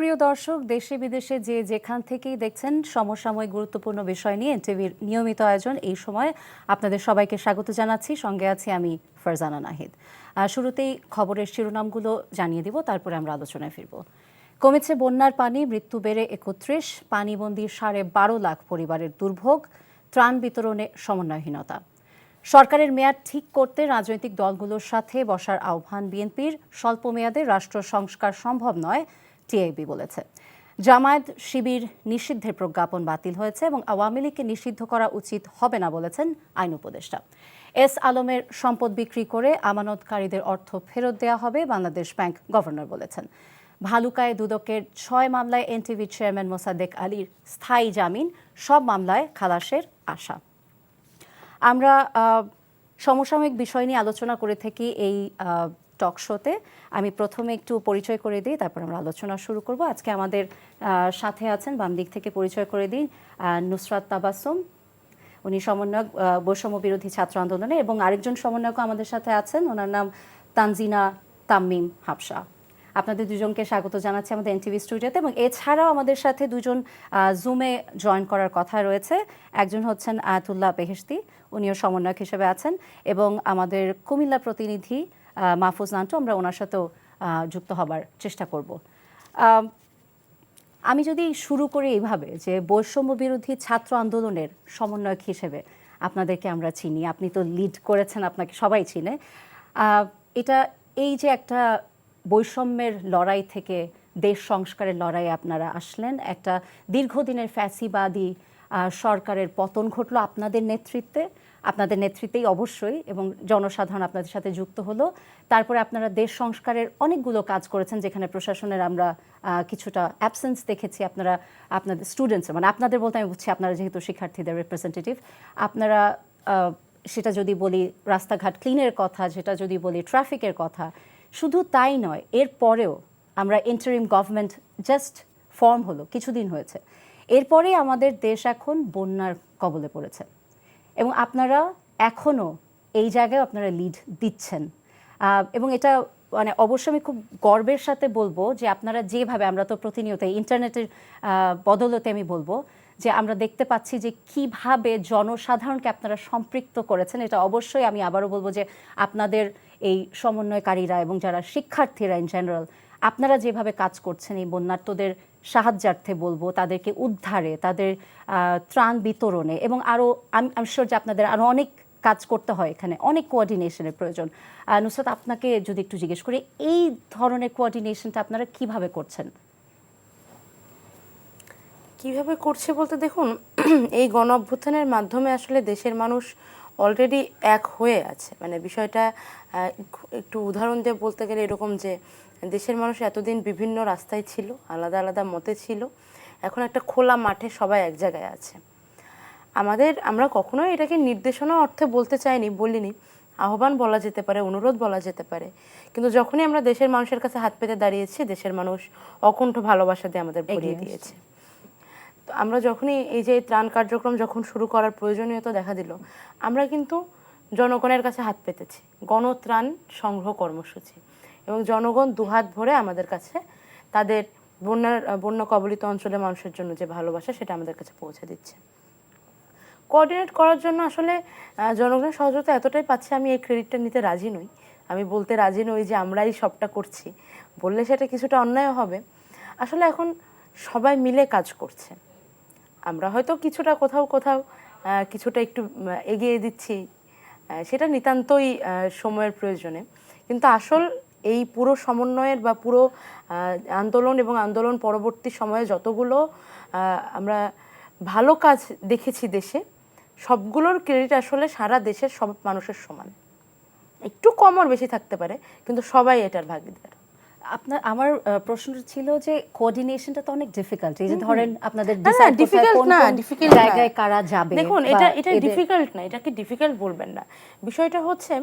সুপ্রিয় দর্শক, দেশে বিদেশে যে যেখান থেকেই দেখছেন সমসাময়িক গুরুত্বপূর্ণ বিষয় নিয়ে এনটিভির নিয়মিত আয়োজন এই সময় আপনাদের সবাইকে স্বাগত জানাচ্ছি। সঙ্গে আছি আমি ফারজানা নাহিদ। শুরুতেই খবরের শিরোনামগুলো জানিয়ে দিব, তারপরে আমরা আলোচনায় ফিরব। কমেছে বন্যার পানি, মৃত্যু বেড়ে ৩১, পানিবন্দী ১২.৫ লাখ পরিবারের দুর্ভোগ, ত্রাণ বিতরণে সমন্বয়হীনতা। সরকারের মেয়াদ ঠিক করতে রাজনৈতিক দলগুলোর সাথে বসার আহ্বান বিএনপির, স্বল্প মেয়াদে রাষ্ট্র সংস্কার সম্ভব নয় টিআইবি বলেছে। জামায়াত শিবির নিষিদ্ধের প্রজ্ঞাপন বাতিল হয়েছে এবং আওয়ামী লীগকে নিষিদ্ধ করা উচিত হবে না বলেছেন আইন উপদেষ্টা। এস আলমের সম্পদ বিক্রি করে আমানতকারীদের অর্থ ফেরত দেওয়া হবে, বাংলাদেশ ব্যাংক গভর্নর বলেছেন। ভালুকায় দুদকের ৬ মামলায় এনটিভি চেয়ারম্যান মোসাদ্দেক আলীর স্থায়ী জামিন, সব মামলায় খালাসের আশা। আমরা সমসাময়িক বিষয় নিয়ে আলোচনা করে থাকি এই টক শোতে। আমি প্রথমে একটু পরিচয় করে দিই, তারপর আমরা আলোচনা শুরু করব। আজকে আমাদের সাথে আছেন, বাম দিক থেকে পরিচয় করে দিই, নুসরাত তাবাসসুম, উনি সমন্বয়ক বৈষম্য বিরোধী ছাত্র আন্দোলনে, এবং আরেকজন সমন্বয়ক আমাদের সাথে আছেন, ওনার নাম তানজিনা তাম্মিম হাবসা। আপনাদের দুজনকে স্বাগত জানাচ্ছি আমাদের এনটিভি স্টুডিওতে। এবং এছাড়াও আমাদের সাথে দুজন জুমে জয়েন করার কথা রয়েছে। একজন হচ্ছেন আয়াতুল্লাহ বেহেশতি, উনিও সমন্বয়ক হিসেবে আছেন, এবং আমাদের কুমিল্লা প্রতিনিধি মাহফুজ নান্টু, আমরা ওনার সাথেও যুক্ত হবার চেষ্টা করব। আমি যদি শুরু করি এইভাবে, যে বৈষম্য বিরোধী ছাত্র আন্দোলনের সমন্বয়ক হিসেবে আপনাদেরকে আমরা চিনি, আপনি তো লিড করেছেন, আপনাকে সবাই চিনে। এটা এই যে একটা বৈষম্যের লড়াই থেকে দেশ সংস্কারের লড়াইয়ে আপনারা আসলেন, একটা দীর্ঘদিনের ফ্যাসিবাদী সরকারের পতন ঘটলো আপনাদের নেতৃত্বেই অবশ্যই, এবং জনসাধারণ আপনাদের সাথে যুক্ত হলো। তারপরে আপনারা দেশ সংস্কারের অনেকগুলো কাজ করেছেন, যেখানে প্রশাসনের আমরা কিছুটা অ্যাবসেন্স দেখেছি। আপনাদের স্টুডেন্টস, মানে আপনাদের বলতে আমি বুঝছি আপনারা যেহেতু শিক্ষার্থীদের রিপ্রেজেন্টেটিভ, আপনারা সেটা যদি বলি রাস্তাঘাট ক্লিনের কথা, যেটা যদি বলি ট্রাফিকের কথা, শুধু তাই নয়, এর পরেও আমরা ইন্টারিম গভর্নমেন্ট জাস্ট ফর্ম হলো, কিছুদিন হয়েছে, এরপরে আমাদের দেশ এখন বন্যার কবলে পড়েছে, এবং আপনারা এখনও এই জায়গায় আপনারা লিড দিচ্ছেন। এবং এটা মানে অবশ্যই আমি খুব গর্বের সাথে বলবো যে আপনারা যেভাবে, আমরা তো প্রতিনিয়ত ইন্টারনেটের বদৌলতে আমি বলবো যে আমরা দেখতে পাচ্ছি যে কিভাবে জনসাধারণকে আপনারা সম্পৃক্ত করেছেন। এটা অবশ্যই আমি আবারও বলবো যে আপনাদের এই সমন্বয়কারীরা এবং যারা শিক্ষার্থীরা ইন জেনারেল, আপনারা যেভাবে কাজ করছেন এই বন্যার্তদের সাহায্যার্থে বলবো, তাদেরকে উদ্ধারে, তাদের ত্রাণ বিতরণে, এবং আরও আমি শিওর যে আপনাদের আরও অনেক কাজ করতে হয়, এখানে অনেক কোঅর্ডিনেশনের প্রয়োজন। নুসরাত, আপনাকে যদি একটু জিজ্ঞেস করি, এই ধরনের কোঅর্ডিনেশনটা আপনারা কিভাবে করছেন? কিভাবে করছে বলতে, দেখুন, এই গণ অভ্যুত্থানের মাধ্যমে আসলে দেশের মানুষ অলরেডি এক হয়ে আছে। মানে বিষয়টা একটু উদাহরণ দিয়ে বলতে গেলে এরকম যে দেশের মানুষ এতদিন বিভিন্ন রাস্তায় ছিল, আলাদা আলাদা মতে ছিল, এখন একটা খোলা মাঠে সবাই এক জায়গায় আছে। আমরা কখনোই এটাকে নির্দেশনা অর্থে বলতে বলিনি, আহ্বান বলা যেতে পারে, অনুরোধ বলা যেতে পারে। কিন্তু যখনই আমরা দেশের মানুষের কাছে হাত পেতে দাঁড়িয়েছি, দেশের মানুষ অকুণ্ঠ ভালোবাসা দিয়ে আমাদের ভরিয়ে দিয়েছে। তো আমরা যখনই এই যে ত্রাণ কার্যক্রম যখন শুরু করার প্রয়োজনীয়তা দেখা দিল, আমরা কিন্তু জনগণের কাছে হাত পেতেছি, গণত্রাণ সংগ্রহ কর্মসূচি, এবং জনগণ দুহাত ভরে আমাদের কাছে তাদের বন্যা কবলিত অঞ্চলের মানুষের জন্য যে ভালোবাসা, সেটা আমাদের কাছে পৌঁছে দিচ্ছে। কোঅর্ডিনেট করার জন্য আসলে জনগণের সহযোগিতা এতটাই পাচ্ছে, আমি এই ক্রেডিটটা নিতে রাজি নই। আমি বলতে রাজি নই যে আমরাই সবটা করছি, বললে সেটা কিছুটা অন্যায় হবে। আসলে এখন সবাই মিলে কাজ করছে। আমরা হয়তো কিছুটা কোথাও কিছুটা একটু এগিয়ে দিচ্ছি, সেটা নিতান্তই সময়ের প্রয়োজনে। কিন্তু আসল এই পুরো সমন্বয়ের বা পুরো আন্দোলন এবং আন্দোলন পরবর্তী সময়ে যতগুলো আমরা ভালো কাজ দেখেছি দেশে, সবগুলোর ক্রেডিট আসলে সারা দেশের সব মানুষের সমান। একটু কম আর বেশি থাকতে পারে, কিন্তু সবাই এটার ভাগিদার। আমার প্রশ্নটা ছিল যে কোঅর্ডিনেশনটা তো অনেক ডিফিকাল্ট। এই যে ধরেন আপনাদের জায়গায় কারা যাবে, দেখুন, এটা ডিফিকাল্ট না, এটাকে ডিফিকাল্ট বলবেন না। বিষয়টা হচ্ছে,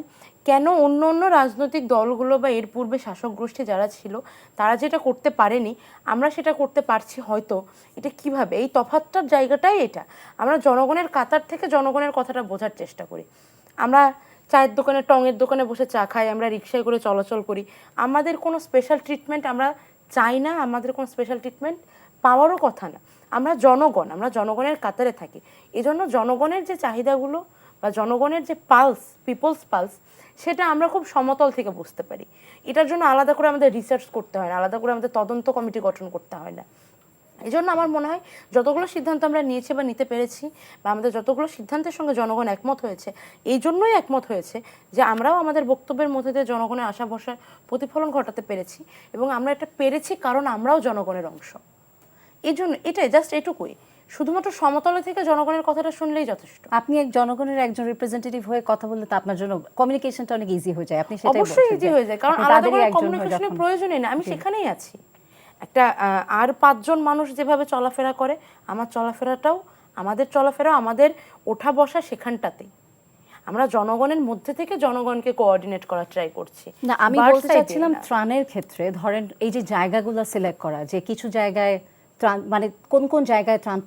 কেন অন্য অন্য রাজনৈতিক দলগুলো বা এর পূর্বে শাসক গোষ্ঠী যারা ছিল তারা যেটা করতে পারেনি, আমরা সেটা করতে পারছি হয়তো। এটা কিভাবে, এই তফাৎটার জায়গাটাই এটা। আমরা জনগণের কাতার থেকে জনগণের কথাটা বোঝার চেষ্টা করি। আমরা চায়ের দোকানে, টঙের দোকানে বসে চা খাই, আমরা রিক্সায় করে চলাচল করি, আমাদের কোনো স্পেশাল ট্রিটমেন্ট আমরা চাই না, আমাদের কোনো স্পেশাল ট্রিটমেন্ট পাওয়ারও কথা না। আমরা জনগণের কাতারে থাকি। এজন্য জনগণের যে চাহিদাগুলো বা জনগণের যে পালস, পিপলস পালস, সেটা আমরা খুব সমতল থেকে বুঝতে পারি। এটার জন্য আলাদা করে আমাদের রিসার্চ করতে হয় না, আলাদা করে আমাদের তদন্ত কমিটি গঠন করতে হয় না। এই জন্য আমার মনে হয় যতগুলো সিদ্ধান্ত আমরা নিয়েছি বা নিতে পেরেছি, বা আমাদের যতগুলো সিদ্ধান্তের সঙ্গে জনগণ একমত হয়েছে, এই জন্যই একমত হয়েছে যে আমরাও আমাদের বক্তব্যের মধ্যে দিয়ে জনগণের আশা ভরসার প্রতিফলন ঘটাতে পেরেছি, এবং আমরা এটা পেরেছি কারণ আমরাও জনগণের অংশ। এই জন্য এটাই, জাস্ট এটুকুই, শুধুমাত্র সমতলে থেকে জনগণের কথাটা শুনলেই যথেষ্ট। আপনি জনগণের একজন রিপ্রেজেন্টেটিভ হয়ে কথা বললে তো আপনার জন্য কমিউনিকেশনটা অনেক ইজি হয়ে যায়। আপনি সেটাই অবশ্যই বলছেন ইজি যে হয়ে যায়, কারণ আপনি আলাদা তাদেরই করে একজন হয়ে কমিউনিকেশনের যখন- প্রয়োজনই না, আমি সেখানেই আছি। একটা আর 5 জন মানুষ যেভাবে চলাফেরা করে, আমার চলাফেরাটাও, আমাদের চলাফেরা, আমাদের ওঠা বসা সেখানটাতেই। আমরা জনগণের মধ্যে থেকে জনগণকে কোঅর্ডিনেট করার ট্রাই করছি। না, আমি Bird বলতে side চাচ্ছিলাম দিয়ে না। ত্রাণের ক্ষেত্রে ধরেন এই যে জায়গাগুলো সিলেক্ট করা, যে কিছু জায়গায় ত্রাণ মানে কোন কোন জায়গায় ত্রাণ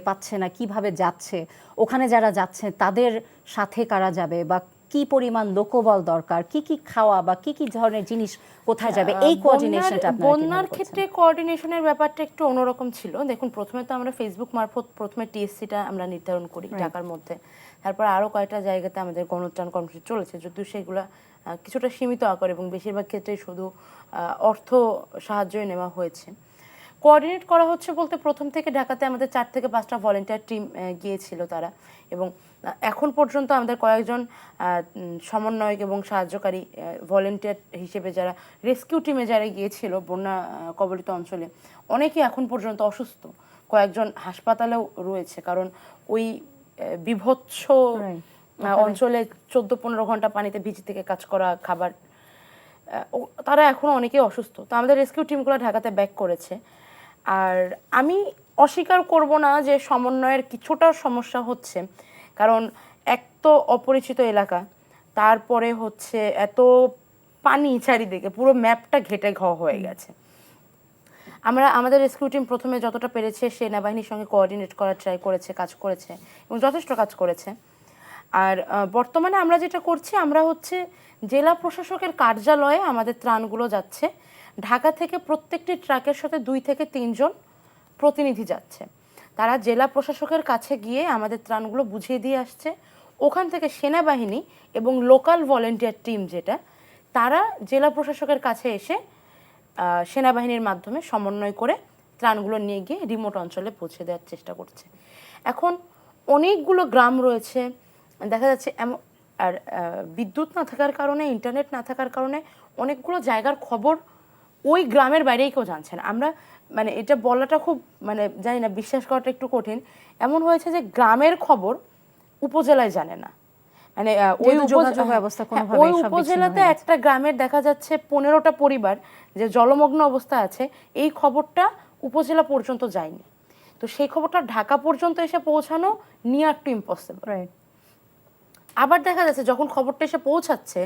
পাচ্ছে না, কিভাবে যাচ্ছে, ওখানে যারা যাচ্ছে তাদের সাথে কারা যাবে, বা কি পরিমাণ লোকবল দরকার, কি কি খাওয়া বা কি কি ধরনের জিনিস কোথায় যাবে, এই কোঅর্ডিনেশনটা আপনারা বন্যার কিভাবে ক্ষেত্রে করছেন? কোঅর্ডিনেশনের ব্যাপারটা একটু অন্যরকম ছিল। দেখুন, প্রথমে তো আমরা ফেসবুক মারফত প্রথমে টিএসসিটা আমরা নির্ধারণ করি ঢাকার মধ্যে, তারপর আরও কয়েকটা জায়গাতে আমাদের গণত্রাণ কর্মসূচি চলেছে, যদিও সেগুলো কিছুটা সীমিত আকার এবং বেশিরভাগ ক্ষেত্রে শুধু অর্থ সাহায্যই নেওয়া হয়েছে। কোঅর্ডিনেট করা হচ্ছে বলতে, প্রথম থেকে ঢাকাতে আমাদের 4 থেকে 5টা ভলেন্টিয়ার টিম গিয়েছিল তারা, এবং এখন পর্যন্ত আমাদের কয়েকজন সমন্বয়ক এবং সাহায্যকারী ভলেন্টিয়ার হিসেবে যারা রেস্কিউ টিমে যারা গিয়েছিল বন্যা কবলিত অঞ্চলে, অনেকেই এখন পর্যন্ত অসুস্থ, কয়েকজন হাসপাতালেও রয়েছে, কারণ ওই বিভৎস অঞ্চলে 14-15 ঘন্টা পানিতে ভিজে থেকে কাজ করা, খাবার, তারা এখনো অনেকেই অসুস্থ। তো আমাদের রেস্কিউ টিমগুলো ঢাকাতে ব্যাক করেছে। আর আমি অস্বীকার করব না যে সমন্বয়ের কিছুটা সমস্যা হচ্ছে, কারণ এক তো অপরিচিত এলাকা, তারপরে হচ্ছে এত পানি চারিদিকে, পুরো ম্যাপটা ঘেটে ঘ হয়ে গেছে। আমাদের রেস্কিউ টিম প্রথমে যতটা পেরেছে সেনাবাহিনীর সঙ্গে কোঅর্ডিনেট করার ট্রাই করেছে, কাজ করেছে এবং যথেষ্ট কাজ করেছে। আর বর্তমানে আমরা যেটা করছি, আমরা হচ্ছে জেলা প্রশাসকের কার্যালয়ে আমাদের ত্রাণগুলো যাচ্ছে। ঢাকা থেকে প্রত্যেকটি ট্রাকের সাথে 2 থেকে 3 জন প্রতিনিধি যাচ্ছে। তারা জেলা প্রশাসকের কাছে গিয়ে আমাদের ত্রাণগুলো বুঝিয়ে দিয়ে আসছে। ওখান থেকে সেনাবাহিনী এবং লোকাল ভলেন্টিয়ার টিম যেটা, তারা জেলা প্রশাসকের কাছে এসে সেনাবাহিনীর মাধ্যমে সমন্বয় করে ত্রাণগুলো নিয়ে গিয়ে রিমোট অঞ্চলে পৌঁছে দেওয়ার চেষ্টা করছে। এখন অনেকগুলো গ্রাম রয়েছে, দেখা যাচ্ছে আর বিদ্যুৎ না থাকার কারণে, ইন্টারনেট না থাকার কারণে অনেকগুলো জায়গার খবর ওই গ্রামের বাইরেই কেউ জানছে না। আমরা মানে এটা বলাটা খুব, মানে জানি না, বিশ্বাস করাটা একটু কঠিন। এমন হয়েছে যে গ্রামের খবর উপজেলায় জানে না, মানে ওই যোগাযোগ ব্যবস্থা কোনোভাবেই ওই সব বিচ্ছিন্ন উপজেলাতে হয়ে গেছে। একটা গ্রামের দেখা যাচ্ছে 15টা পরিবার যে জলমগ্ন অবস্থায় আছে, এই খবরটা উপজেলা পর্যন্ত যায়নি। তো সেই খবরটা ঢাকা পর্যন্ত এসে পৌঁছানো নিয়ার টু ইম্পসিবল। আবার দেখা যাচ্ছে যখন খবরটা এসে পৌঁছাচ্ছে,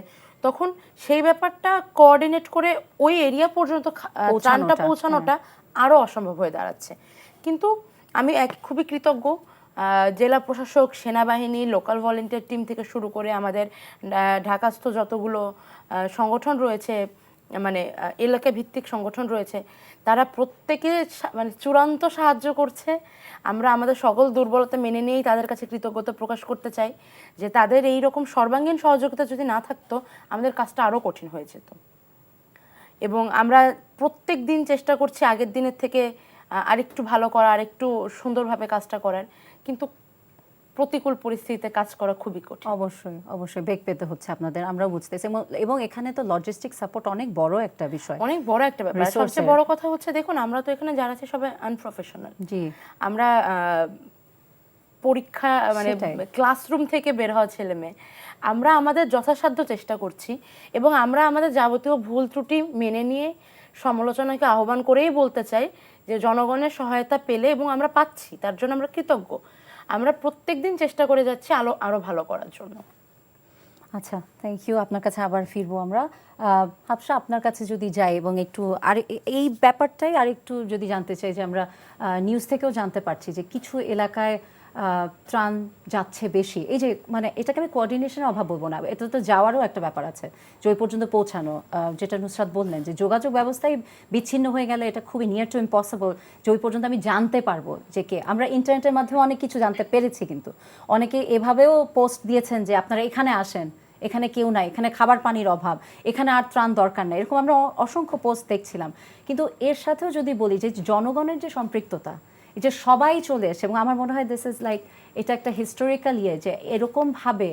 তখন সেই ব্যাপারটা কোঅর্ডিনেট করে ওই এরিয়া পর্যন্ত ত্রাণটা পৌঁছানোটা আরও অসম্ভব হয়ে দাঁড়াচ্ছে। কিন্তু আমি খুবই কৃতজ্ঞ, জেলা প্রশাসক, সেনাবাহিনী, লোকাল ভলেন্টিয়ার টিম থেকে শুরু করে আমাদের ঢাকাস্থ যতগুলো সংগঠন রয়েছে, মানে এলাকা ভিত্তিক সংগঠন রয়েছে, তারা প্রত্যেকে মানে চূড়ান্ত সাহায্য করছে। আমরা আমাদের সকল দুর্বলতা মেনে নিয়েই তাদের কাছে কৃতজ্ঞতা প্রকাশ করতে চাই, যে তাদের এই রকম সর্বাঙ্গীন সহযোগিতা যদি না থাকতো, আমাদের কাজটা আরও কঠিন হয়ে যেত। এবং আমরা প্রত্যেক দিন চেষ্টা করছি আগের দিনের থেকে আরেকটু ভালো করা, আরেকটু সুন্দরভাবে কাজটা করার, কিন্তু প্রতিকূল পরিস্থিতিতে কাজ করা খুবই কঠিন। অবশ্যই অবশ্যই বেগ পেতে হচ্ছে আপনাদের, আমরাও বুঝতেছি। এবং এখানে তো লজিস্টিক সাপোর্ট অনেক বড় একটা বিষয়, অনেক বড় একটা ব্যাপার। সবচেয়ে বড় কথা হচ্ছে, দেখুন, আমরা তো এখানে যারা আছে সবাই আনপ্রফেশনাল। জি, আমরা পরীক্ষা মানে ক্লাসরুম থেকে বের হওয়া ছেলে মেয়ে, আমরা আমাদের যথাসাধ্য চেষ্টা করছি, এবং আমরা আমাদের যাবতীয় ভুল ত্রুটি মেনে নিয়ে সমালোচনাকে আহ্বান করেই বলতে চাই যে জনগণের সহায়তা পেলে, এবং আমরা পাচ্ছি, তার জন্য আমরা কৃতজ্ঞ। আমরা প্রত্যেকদিন চেষ্টা করে যাচ্ছি আরো ভালো করার জন্য। আচ্ছা, থ্যাংক ইউ। আপনার কাছে আবার ফিরবো আমরা। হাফসা, আপনার কাছে যদি যাই এবং একটু আর এই ব্যাপারটাই আর একটু যদি জানতে চাই, যে আমরা নিউজ থেকেও জানতে পারছি যে কিছু এলাকায় ত্রাণ যাচ্ছে বেশি, এই যে মানে এটাকে আমি কোঅর্ডিনেশনের অভাব বলবো না, এটা তো যাওয়ারও একটা ব্যাপার আছে যে ওই পর্যন্ত পৌঁছানো, যেটা নুসরাত বললেন যে যোগাযোগ ব্যবস্থায় বিচ্ছিন্ন হয়ে গেলে এটা খুবই নিয়ার টু ইম্পসিবল যে ওই পর্যন্ত আমি জানতে পারবো যে কে। আমরা ইন্টারনেটের মাধ্যমে অনেক কিছু জানতে পেরেছি, কিন্তু অনেকে এভাবেও পোস্ট দিয়েছেন যে আপনারা এখানে আসেন, এখানে কেউ নাই, এখানে খাবার পানির অভাব, এখানে আর ত্রাণ দরকার নাই, এরকম আমরা অসংখ্য পোস্ট দেখছিলাম। কিন্তু এর সাথেও যদি বলি যে জনগণের যে সম্পৃক্ততা, এই যে সবাই চলে এসে, এবং আমার মনে হয় দিস ইজ লাইক এটা একটা হিস্টোরিক্যাল ইয়ে যে এরকমভাবে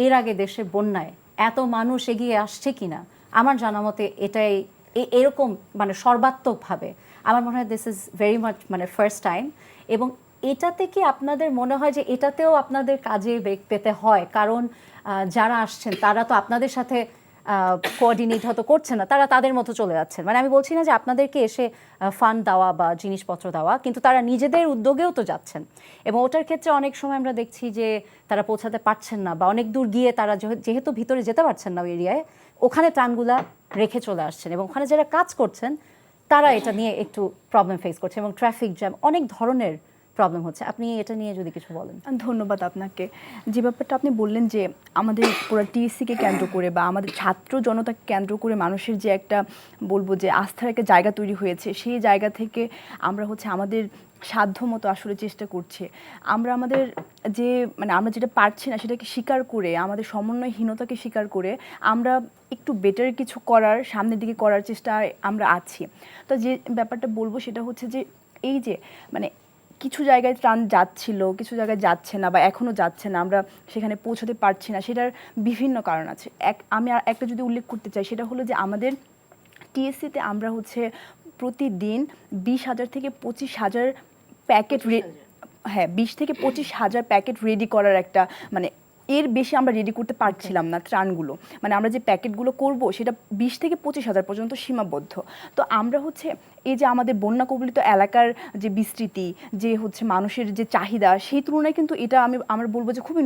এর আগে দেশে বন্যায় এত মানুষ এগিয়ে আসছে কিনা আমার জানা মতে এটাই এরকম মানে সর্বাত্মকভাবে আমার মনে হয় দিস ইজ ভেরি মাচ মানে ফার্স্ট টাইম। এবং এটাতে কি আপনাদের মনে হয় যে এটাতেও আপনাদের কাজে বেগ পেতে হয়? কারণ যারা আসছেন তারা তো আপনাদের সাথে কোঅর্ডিনেট হয়তো করছে না, তারা তাদের মতো চলে যাচ্ছেন। মানে আমি বলছি না যে আপনাদেরকে এসে ফান্ড দেওয়া বা জিনিসপত্র দেওয়া, কিন্তু তারা নিজেদের উদ্যোগেও তো যাচ্ছেন, এবং ওটার ক্ষেত্রে অনেক সময় আমরা দেখছি যে তারা পৌঁছাতে পারছেন না, বা অনেক দূর গিয়ে তারা যেহেতু ভিতরে যেতে পারছেন না ওই এরিয়ায়, ওখানে ত্রাণগুলা রেখে চলে আসছেন, এবং ওখানে যারা কাজ করছেন তারা এটা নিয়ে একটু প্রবলেম ফেস করছে, এবং ট্রাফিক জ্যাম অনেক ধরনের প্রবলেম হচ্ছে। আপনি এটা নিয়ে যদি কিছু বলেন। ধন্যবাদ আপনাকে। যে ব্যাপারটা আপনি বললেন যে আমাদের পুরো টিএসসিকে কেন্দ্র করে বা আমাদের ছাত্র জনতাকে কেন্দ্র করে মানুষের যে একটা বলবো যে আস্থার একটা জায়গা তৈরি হয়েছে, সেই জায়গা থেকে আমরা আমাদের সাধ্য মতো আসলে চেষ্টা করছি। আমরা আমাদের যে মানে আমরা যেটা পারছি না সেটাকে স্বীকার করে, আমাদের সমন্বয়হীনতাকে স্বীকার করে আমরা একটু বেটার কিছু করার, সামনের দিকে করার চেষ্টায় আমরা আছি। তো যে ব্যাপারটা বলবো সেটা হচ্ছে যে এই যে মানে কিছু জায়গায় ত্রাণ যাচ্ছিল, কিছু জায়গায় যাচ্ছে না বা এখনও যাচ্ছে না, আমরা সেখানে পৌঁছাতে পারছি না, সেটার বিভিন্ন কারণ আছে। আমি আর একটা যদি উল্লেখ করতে চাই, সেটা হলো যে আমাদের টিএসসিতে আমরা প্রতিদিন 20,000 থেকে 25,000 প্যাকেট, হ্যাঁ 20 থেকে 25,000 প্যাকেট রেডি করার একটা মানে এর বেশি আমরা রেডি করতে পারছিলাম না ত্রাণগুলো। মানে আমরা যে প্যাকেটগুলো করব সেটা 20 থেকে 25,000 পর্যন্ত সীমাবদ্ধ। তো আমরা এই যে আমাদের বন্যা কবলিত এলাকার যে বিস্তৃতি, যে মানুষের যে চাহিদা, সেই তুলনায় কিন্তু এটা আমরা বলবো যে খুবই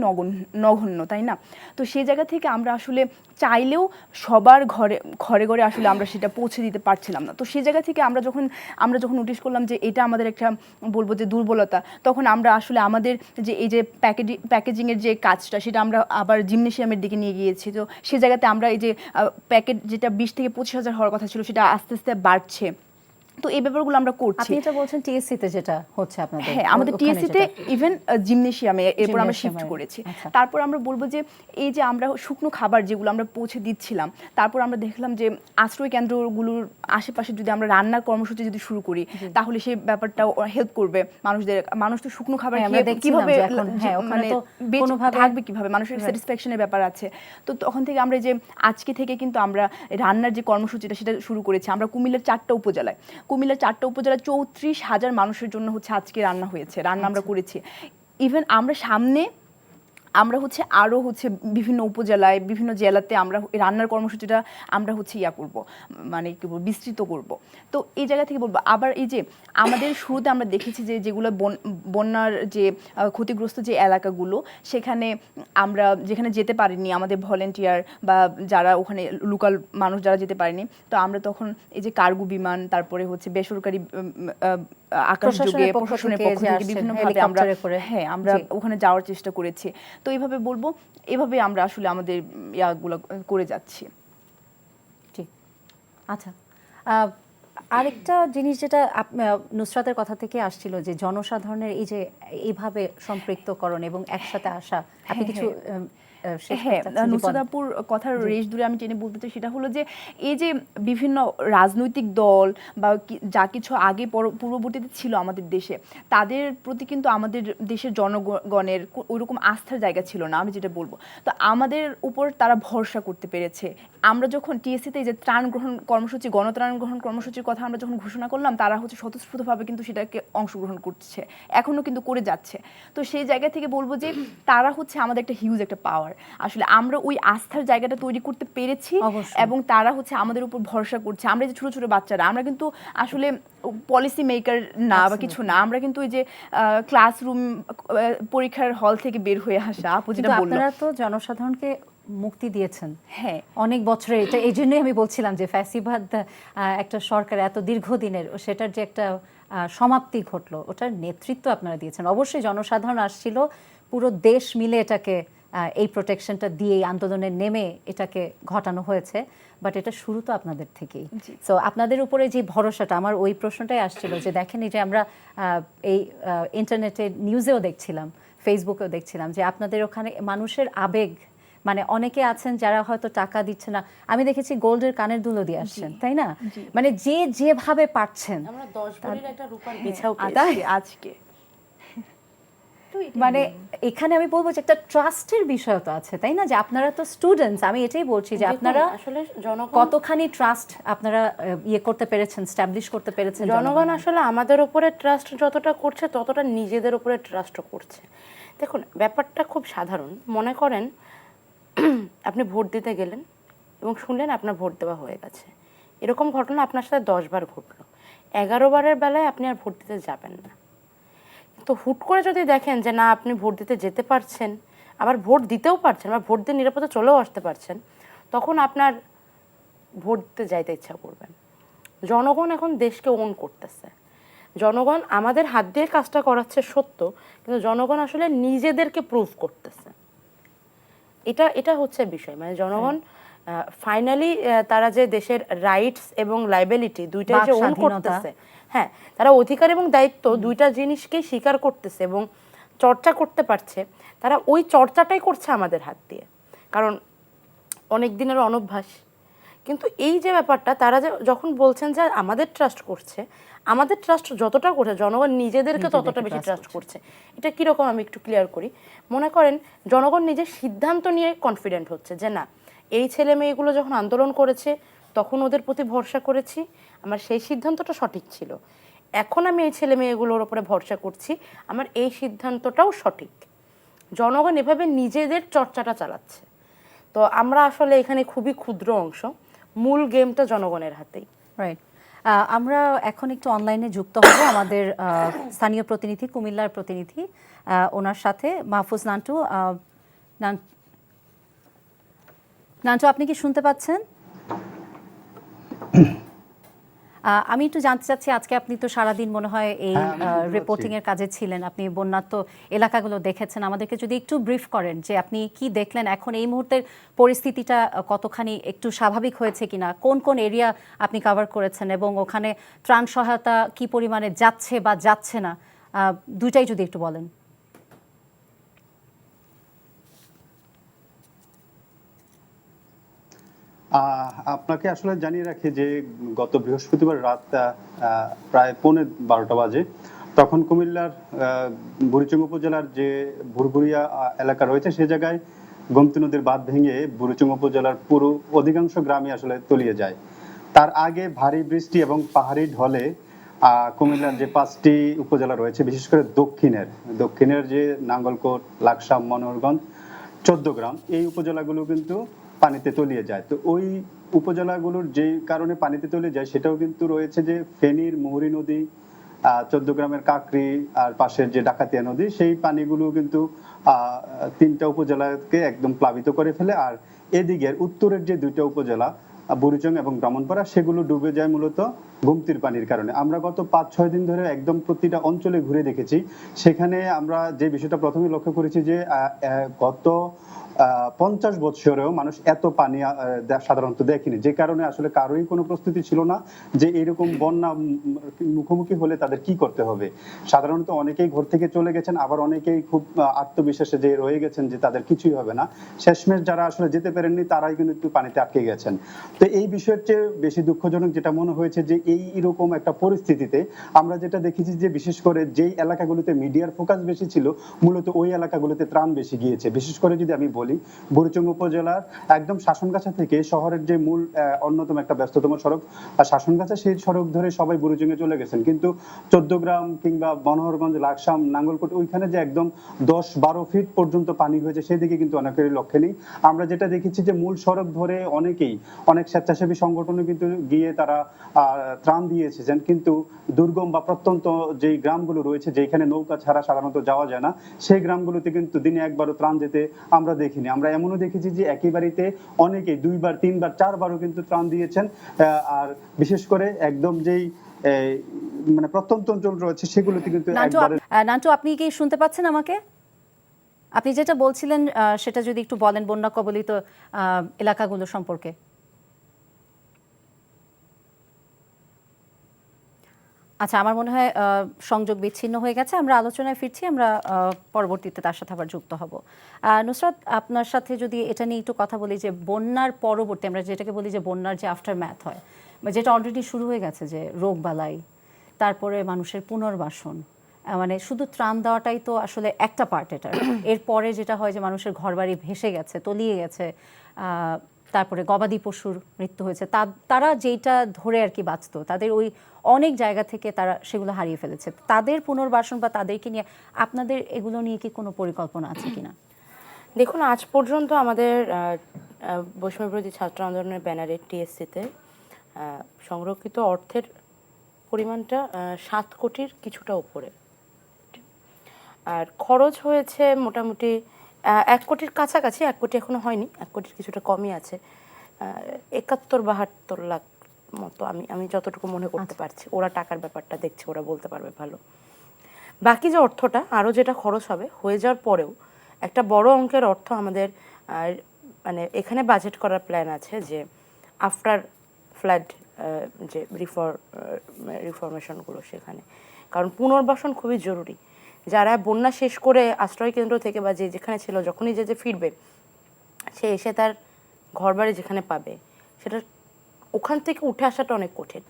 নগণ্য, তাই না? তো সেই জায়গা থেকে আমরা আসলে চাইলেও সবার ঘরে ঘরে ঘরে আসলে আমরা সেটা পৌঁছে দিতে পারছিলাম না। তো সেই জায়গা থেকে আমরা যখন নোটিশ করলাম যে এটা আমাদের একটা বলবো যে দুর্বলতা, তখন আমরা আসলে আমাদের যে এই যে প্যাকেজিংয়ের যে কাজটা সেটা আমরা আবার জিমনেশিয়ামের দিকে নিয়ে গিয়েছি। তো সেই জায়গাতে আমরা এই যে প্যাকেট যেটা 20 থেকে 25,000 হওয়ার কথা ছিল সেটা আস্তে আস্তে বাড়ছে। তো এই ব্যাপারগুলো আমরা করছি। আপনি এটা বলছেন টিএসসি তে যেটা হচ্ছে আপনাদের? হ্যাঁ, আমাদের টিএসসি তে ইভেন জিমনেশিয়ামে এরপর আমরা শিফট করেছি। তারপর আমরা বলবো যে এই যে আমরা শুকনো খাবার যেগুলো আমরা পৌঁছে দিচ্ছিলাম, তারপর আমরা দেখলাম যে আশ্রয় কেন্দ্রগুলোর আশেপাশে যদি আমরা রান্নার কর্মসূচি যদি শুরু করি, তাহলে সেই ব্যাপারটাও হেল্প করবে মানুষদের। মানুষ তো শুকনো খাবার কিভাবে মানে থাকবে, কিভাবে মানুষের স্যাটিসফ্যাকশনের ব্যাপার আছে। তো তখন থেকে আমরা যে আজকে থেকে কিন্তু আমরা রান্নার যে কর্মসূচিটা সেটা শুরু করেছি। আমরা কুমিল্লার 4টা উপজেলায় 34,000 মানুষের জন্য আজকে রান্না হয়েছে, রান্না আমরা করেছি। ইভেন আমরা সামনে আমরা আরও বিভিন্ন উপজেলায় বিভিন্ন জেলাতে আমরা রান্নার কর্মসূচিটা আমরা করব, মানে কি বলবো, বিস্তৃত করব। তো এই জায়গা থেকে বলবো আবার এই যে আমাদের শুরুতে আমরা দেখেছি যে যেগুলো বন্যার যে ক্ষতিগ্রস্ত যে এলাকাগুলো, সেখানে আমরা যেখানে যেতে পারিনি, আমাদের ভলেন্টিয়ার বা যারা ওখানে লোকাল মানুষ যারা যেতে পারেনি, তো আমরা তখন এই যে কার্গো বিমান, তারপরে বেসরকারি আকাশযোগে প্রশাসনের পক্ষ থেকে বিভিন্নভাবে আমরা ওখানে যাওয়ার চেষ্টা করেছি। তো এইভাবে বলবো, এভাবে আমরা আসলে আমাদের ইয়াগুলো করে যাচ্ছি। ঠিক। আচ্ছা, আরেকটা জিনিস যেটা নুসরাতের কথা থেকে আসছিল যে জনসাধারণের এই যে এইভাবে সম্পৃক্তকরণ এবং একসাথে আসা, আপনি কিছু হ্যাঁ, নুসরাতাপুর কথার রেশ ধরে আমি টেনে বলতে চাই, সেটা হলো যে এই যে বিভিন্ন রাজনৈতিক দল বা যা কিছু আগে পূর্ববর্তীতে ছিল আমাদের দেশে, তাদের প্রতি কিন্তু আমাদের দেশের জনগণের ওইরকম আস্থার জায়গা ছিল না, আমি যেটা বলবো। তো আমাদের উপর তারা ভরসা করতে পেরেছে। আমরা যখন টিএসসিতে এই যে ত্রাণ গ্রহণ কর্মসূচি, গণত্রাণ গ্রহণ কর্মসূচির কথা আমরা যখন ঘোষণা করলাম, তারা স্বতঃস্ফূর্তভাবে কিন্তু সেটাকে অংশগ্রহণ করছে, এখনও কিন্তু করে যাচ্ছে। তো সেই জায়গা থেকে বলবো যে তারা আমাদের একটা হিউজ একটা পাওয়ার। আসলে আমরা ওই আস্থার জায়গাটা তৈরি করতে পেরেছি এবং তারা আমাদের উপর ভরসা করছে। আমরা যে ছোট ছোট বাচ্চারা, আমরা কিন্তু আসলে পলিসি মেকার না বা কিছু না, আমরা কিন্তু ওই যে ক্লাসরুম পরীক্ষার হল থেকে বের হয়ে আসা। আপু যেটা বলল, আপনারা তো জনসাধারণকে মুক্তি দিয়েছেন হ্যাঁ অনেক বছরে। এটা এই জন্যই আমি বলছিলাম যে ফ্যাসিবাদ একটা সরকার এত দীর্ঘদিনের, সেটার যে একটা সমাপ্তি ঘটলো, ওটার নেতৃত্ব আপনারা দিয়েছেন। অবশ্যই জনসাধারণ আসছিল, পুরো দেশ মিলে এটাকে এই প্রোটেকশনটা দিয়ে এই আন্দোলনে নেমে এটাকে ঘটানো হয়েছে, বাট এটা শুরু তো আপনাদের থেকেই। সো আপনাদের উপরে যে ভরসাটা, আমার ওই প্রশ্নটাই আসছিল যে দেখেন এই যে আমরা এই ইন্টারনেটে নিউজেও দেখছিলাম, ফেসবুকেও দেখছিলাম যে আপনাদের ওখানে মানুষের আবেগ, মানে অনেকে আছেন যারা হয়তো টাকা দিচ্ছে না, আমি দেখেছি গোল্ডের কানের দুলো দিয়ে আসছেন, তাই না? মানে যে যেভাবে পারছেন, আমরা 10 ভরির একটা রূপার বিছাও আজকে মানে এখানে আমি বলবো যে একটা ট্রাস্টের বিষয় তো আছে, তাই না? যে আপনারা তো স্টুডেন্টস, আমি এটাই বলছি যে আপনারা আসলে জনগণ কতখানি ট্রাস্ট আপনারা ইয়ে করতে পেরেছেন, স্ট্যাবলিশ করতে পেরেছেন। জনগণ আসলে আমাদের উপরে ট্রাস্ট যতটা করছে ততটা নিজেদের উপরে ট্রাস্টও করছে। দেখুন ব্যাপারটা খুব সাধারণ, মনে করেন আপনি ভোট দিতে গেলেন এবং শুনলেন আপনার ভোট দেওয়া হয়ে গেছে, এরকম ঘটনা আপনার সাথে 10 বার ঘটলো, 11 বারের বেলায় আপনি আর ভোট দিতে যাবেন না। তো হুট করে যদি দেখেন যে না আপনি ভোট দিতে যেতে পারছেন, আবার ভোট দিতেও পারছেন, আবার ভোট দিয়ে নিরাপদে চলেও আসতে পারছেন, তখন আপনার ভোট দিতে যাইতে ইচ্ছা করবেন। জনগণ এখন দেশকে ওন করতেছে, জনগণ আমাদের হাত দিয়ে কাজটা করাচ্ছে সত্য, কিন্তু জনগণ আসলে নিজেদেরকে প্রুভ করতেছে। এটা হচ্ছে বিষয়, মানে জনগণ ফাইনালি তারা যে দেশের রাইটস এবং লাইবিলিটি দুইটাই যে ওন করতেছে, হ্যাঁ তারা অধিকার এবং দায়িত্ব দুইটা জিনিসকেই স্বীকার করতেছে এবং চর্চা করতে পারছে, তারা ওই চর্চাটাই করছে আমাদের হাত দিয়ে, কারণ অনেক দিনের অনভ্যাস। কিন্তু এই যে ব্যাপারটা তারা যে যখন বলছেন যে আমাদের ট্রাস্ট করছে, আমাদের ট্রাস্ট যতটা করছে জনগণ নিজেদেরকে ততটা বেশি ট্রাস্ট করছে। এটা কীরকম আমি একটু ক্লিয়ার করি। মনে করেন জনগণ নিজের সিদ্ধান্ত নিয়ে কনফিডেন্ট হচ্ছে যে না এই ছেলে মেয়েগুলো যখন আন্দোলন করেছে তখন ওদের প্রতি ভরসা করেছি, আমার সেই সিদ্ধান্তটা সঠিক ছিল, এখন আমি এই ছেলে মেয়েগুলোর উপরে ভরসা করছি, আমার এই সিদ্ধান্তটাও সঠিক। জনগণ এভাবে নিজেদের চর্চাটা চালাচ্ছে। তো আমরা আসলে এখানে খুবই ক্ষুদ্র অংশ, মূল গেমটা জনগণের হাতেই। রাইট। আমরা এখন একটু অনলাইনে যুক্ত হব আমাদের স্থানীয় প্রতিনিধি, কুমিল্লার প্রতিনিধি, ওনার সাথে মাহফুজ নান্টু। নান্টু, আপনি কি শুনতে পাচ্ছেন? আমি একটু জানতে চাচ্ছি, আজকে আপনি তো সারাদিন মনে হয় এই রিপোর্টিং এর কাজে ছিলেন, আপনি বন্যাত্ম এলাকাগুলো দেখেছেন, আমাদেরকে যদি একটু ব্রিফ করেন যে আপনি কি দেখলেন, এখন এই মুহূর্তের পরিস্থিতিটা কতখানি একটু স্বাভাবিক হয়েছে কিনা, কোন কোন এরিয়া আপনি কভার করেছেন এবং ওখানে ত্রাণ সহায়তা কি পরিমাণে যাচ্ছে বা যাচ্ছে না, দুইটাই যদি একটু বলেন। আপনাকে আসলে জানিয়ে রাখি যে গত বৃহস্পতিবার রাত প্রায় 12:15 বাজে তখন কুমিল্লার বুড়িচং উপজেলার যে ভুরভুরিয়া এলাকা রয়েছে সে জায়গায় গোমতী নদীর বাঁধ ভেঙে বুড়িচং উপজেলার পুরো অধিকাংশ গ্রামই আসলে তলিয়ে যায়। তার আগে ভারী বৃষ্টি এবং পাহাড়ি ঢলে কুমিল্লার যে 5টি উপজেলা রয়েছে, বিশেষ করে দক্ষিণের যে নাঙ্গলকোট, লাকসাম, মনোহরগঞ্জ, 14 গ্রাম, এই উপজেলাগুলো কিন্তু পানিতে তলিয়ে যায়। তো ওই উপজেলাগুলোর যে কারণে পানিতে তলিয়ে যায় সেটাও কিন্তু রয়েছে যে ফেনীর মুহুরী নদী, 14 গ্রামের কাকরি আর পাশের যে ডাকাতিয়া নদী, সেই পানিগুলো কিন্তু 3টা উপজেলাকে একদম প্লাবিত করে ফেলে। আর এদিকের উত্তরের যে 2টা উপজেলা বুড়িচং এবং ব্রাহ্মণপাড়া, সেগুলো ডুবে যায় মূলত গোমতীর পানির কারণে। আমরা গত 5-6 দিন ধরে একদম প্রতিটা অঞ্চলে ঘুরে দেখেছি, সেখানে আমরা যে বিষয়টা প্রথমে লক্ষ্য করেছি যে গত 50 বছরেও মানুষ এত পানি সাধারণত দেখেনি, যে কারণে আসলে কারোই কোনো প্রস্তুতি ছিল না যে এরকম বন্যা মুখোমুখি হলে তাদের কি করতে হবে। সাধারণত অনেকেই ঘর থেকে চলে গেছেন, আবার অনেকেই খুব আত্মবিশ্বাসে যে রয়ে গেছেন যে তাদের কিছুই হবে না। শেষমেশ যারা আসলে যেতে পারেননি তারাই কিন্তু একটু পানিতে আটকে গেছেন। তো এই বিষয়ের চেয়ে বেশি দুঃখজনক যেটা মনে হয়েছে যে এইরকম একটা পরিস্থিতিতে আমরা যেটা দেখেছি যে বিশেষ করে যেই এলাকাগুলোতে মিডিয়ার ফোকাস বেশি ছিল, মূলত ওই এলাকাগুলোতে ত্রাণ বেশি গিয়েছে। বিশেষ করে যদি আমি বলি, বুড়িচং উপজেলার একদম শাসনগাছা থেকে শহরের যে মূল অন্যতম একটা ব্যস্ততম সড়ক শাসনগাছা, সেই সড়ক ধরে সবাই বুড়িচং এ চলে গেছেন, কিন্তু 14 গ্রাম কিংবা মনোহরগঞ্জ, লাকসাম, নাঙ্গলকোট, ওইখানে যে একদম 10-12 ফিট পর্যন্ত পানি হয়েছে সেদিকে কিন্তু অনেকেরই লক্ষ্যে নেই। আমরা যেটা দেখেছি যে মূল সড়ক ধরে অনেক স্বেচ্ছাসেবী সংগঠনও কিন্তু গিয়ে তারা ত্রাণ দিয়ে এসেছেন, কিন্তু দুর্গম বা প্রত্যন্ত যেই গ্রামগুলো রয়েছে যেখানে নৌকা ছাড়া সাধারণত যাওয়া যায় না, সেই গ্রামগুলোতে কিন্তু দিনে একবারও ত্রাণ যেতে আমরা দেখিনি। আমরা এমনও দেখেছি যে একই বাড়িতে অনেকেই 2বার, 3বার, 4বারও কিন্তু ত্রাণ দিয়েছেন। আর বিশেষ করে একদম যেই মানে প্রত্যন্ত অঞ্চল রয়েছে সেগুলোতে কিন্তু নান্টু একবারে নান্টু, আপনি কি শুনতে পাচ্ছেন আমাকে? আপনি যেটা বলছিলেন সেটা যদি একটু বলেন বন্যা কবলিত এলাকাগুলো সম্পর্কে। আচ্ছা, আমার মনে হয় সংযোগ বিচ্ছিন্ন হয়ে গেছে। আমরা আলোচনায় ফিরছি, আমরা পরবর্তীতে তার সাথে আবার যুক্ত হব। নুসরাত, আপনার সাথে যদি এটা নিয়ে একটু কথা বলি যে বন্যার পরবর্তী, আমরা যেটাকে বলি যে বন্যার যে আফটার ম্যাথ হয়, বা যেটা অলরেডি শুরু হয়ে গেছে, যে রোগবালাই, তারপরে মানুষের পুনর্বাসন, মানে শুধু ত্রাণ দেওয়াটাই তো আসলে একটা পার্ট এটা। এরপরে যেটা হয় যে মানুষের ঘরবাড়ি ভেসে গেছে, তলিয়ে গেছে, তারপরে গবাদি পশুর মৃত্যু হয়েছে, তারা যেটা ধরে আর কি বাঁচতো, তাদের ওই অনেক জায়গা থেকে তারা সেগুলো হারিয়ে ফেলেছে। তাদের পুনর্বাসন বা তাদেরকে নিয়ে আপনাদের এগুলো নিয়ে কি কোনো পরিকল্পনা আছে কিনা? দেখুন, আজ পর্যন্ত আমাদের বৈষম্য বিরোধী ছাত্র আন্দোলনের ব্যানারে টিএসসিতে সংরক্ষিত অর্থের পরিমাণটা 7 কোটির কিছুটা উপরে, আর খরচ হয়েছে মোটামুটি 1 কোটির কাছাকাছি। 1 কোটি এখনো হয়নি, 1 কোটির কিছুটা কমই আছে, 71-72 লাখ মতো আমি যতটুকু মনে করতে পারছি। ওরা টাকার ব্যাপারটা দেখছে, ওরা বলতে পারবে ভালো। বাকি যে অর্থটা আরও যেটা খরচ হবে হয়ে যাওয়ার পরেও একটা বড় অঙ্কের অর্থ আমাদের মানে এখানে বাজেট করার প্ল্যান আছে, যে আফটার ফ্লাড যে রিফরমেশনগুলো সেখানে, কারণ পুনর্বাসন খুবই জরুরি। যারা বন্যা শেষ করে আশ্রয় কেন্দ্র থেকে বা যেখানে ছিল, যখনই যে ফিরবে, সে এসে তার ঘরবাড়ি যেখানে পাবে, সেটা ওখান থেকে উঠে আসাটা অনেক কঠিন।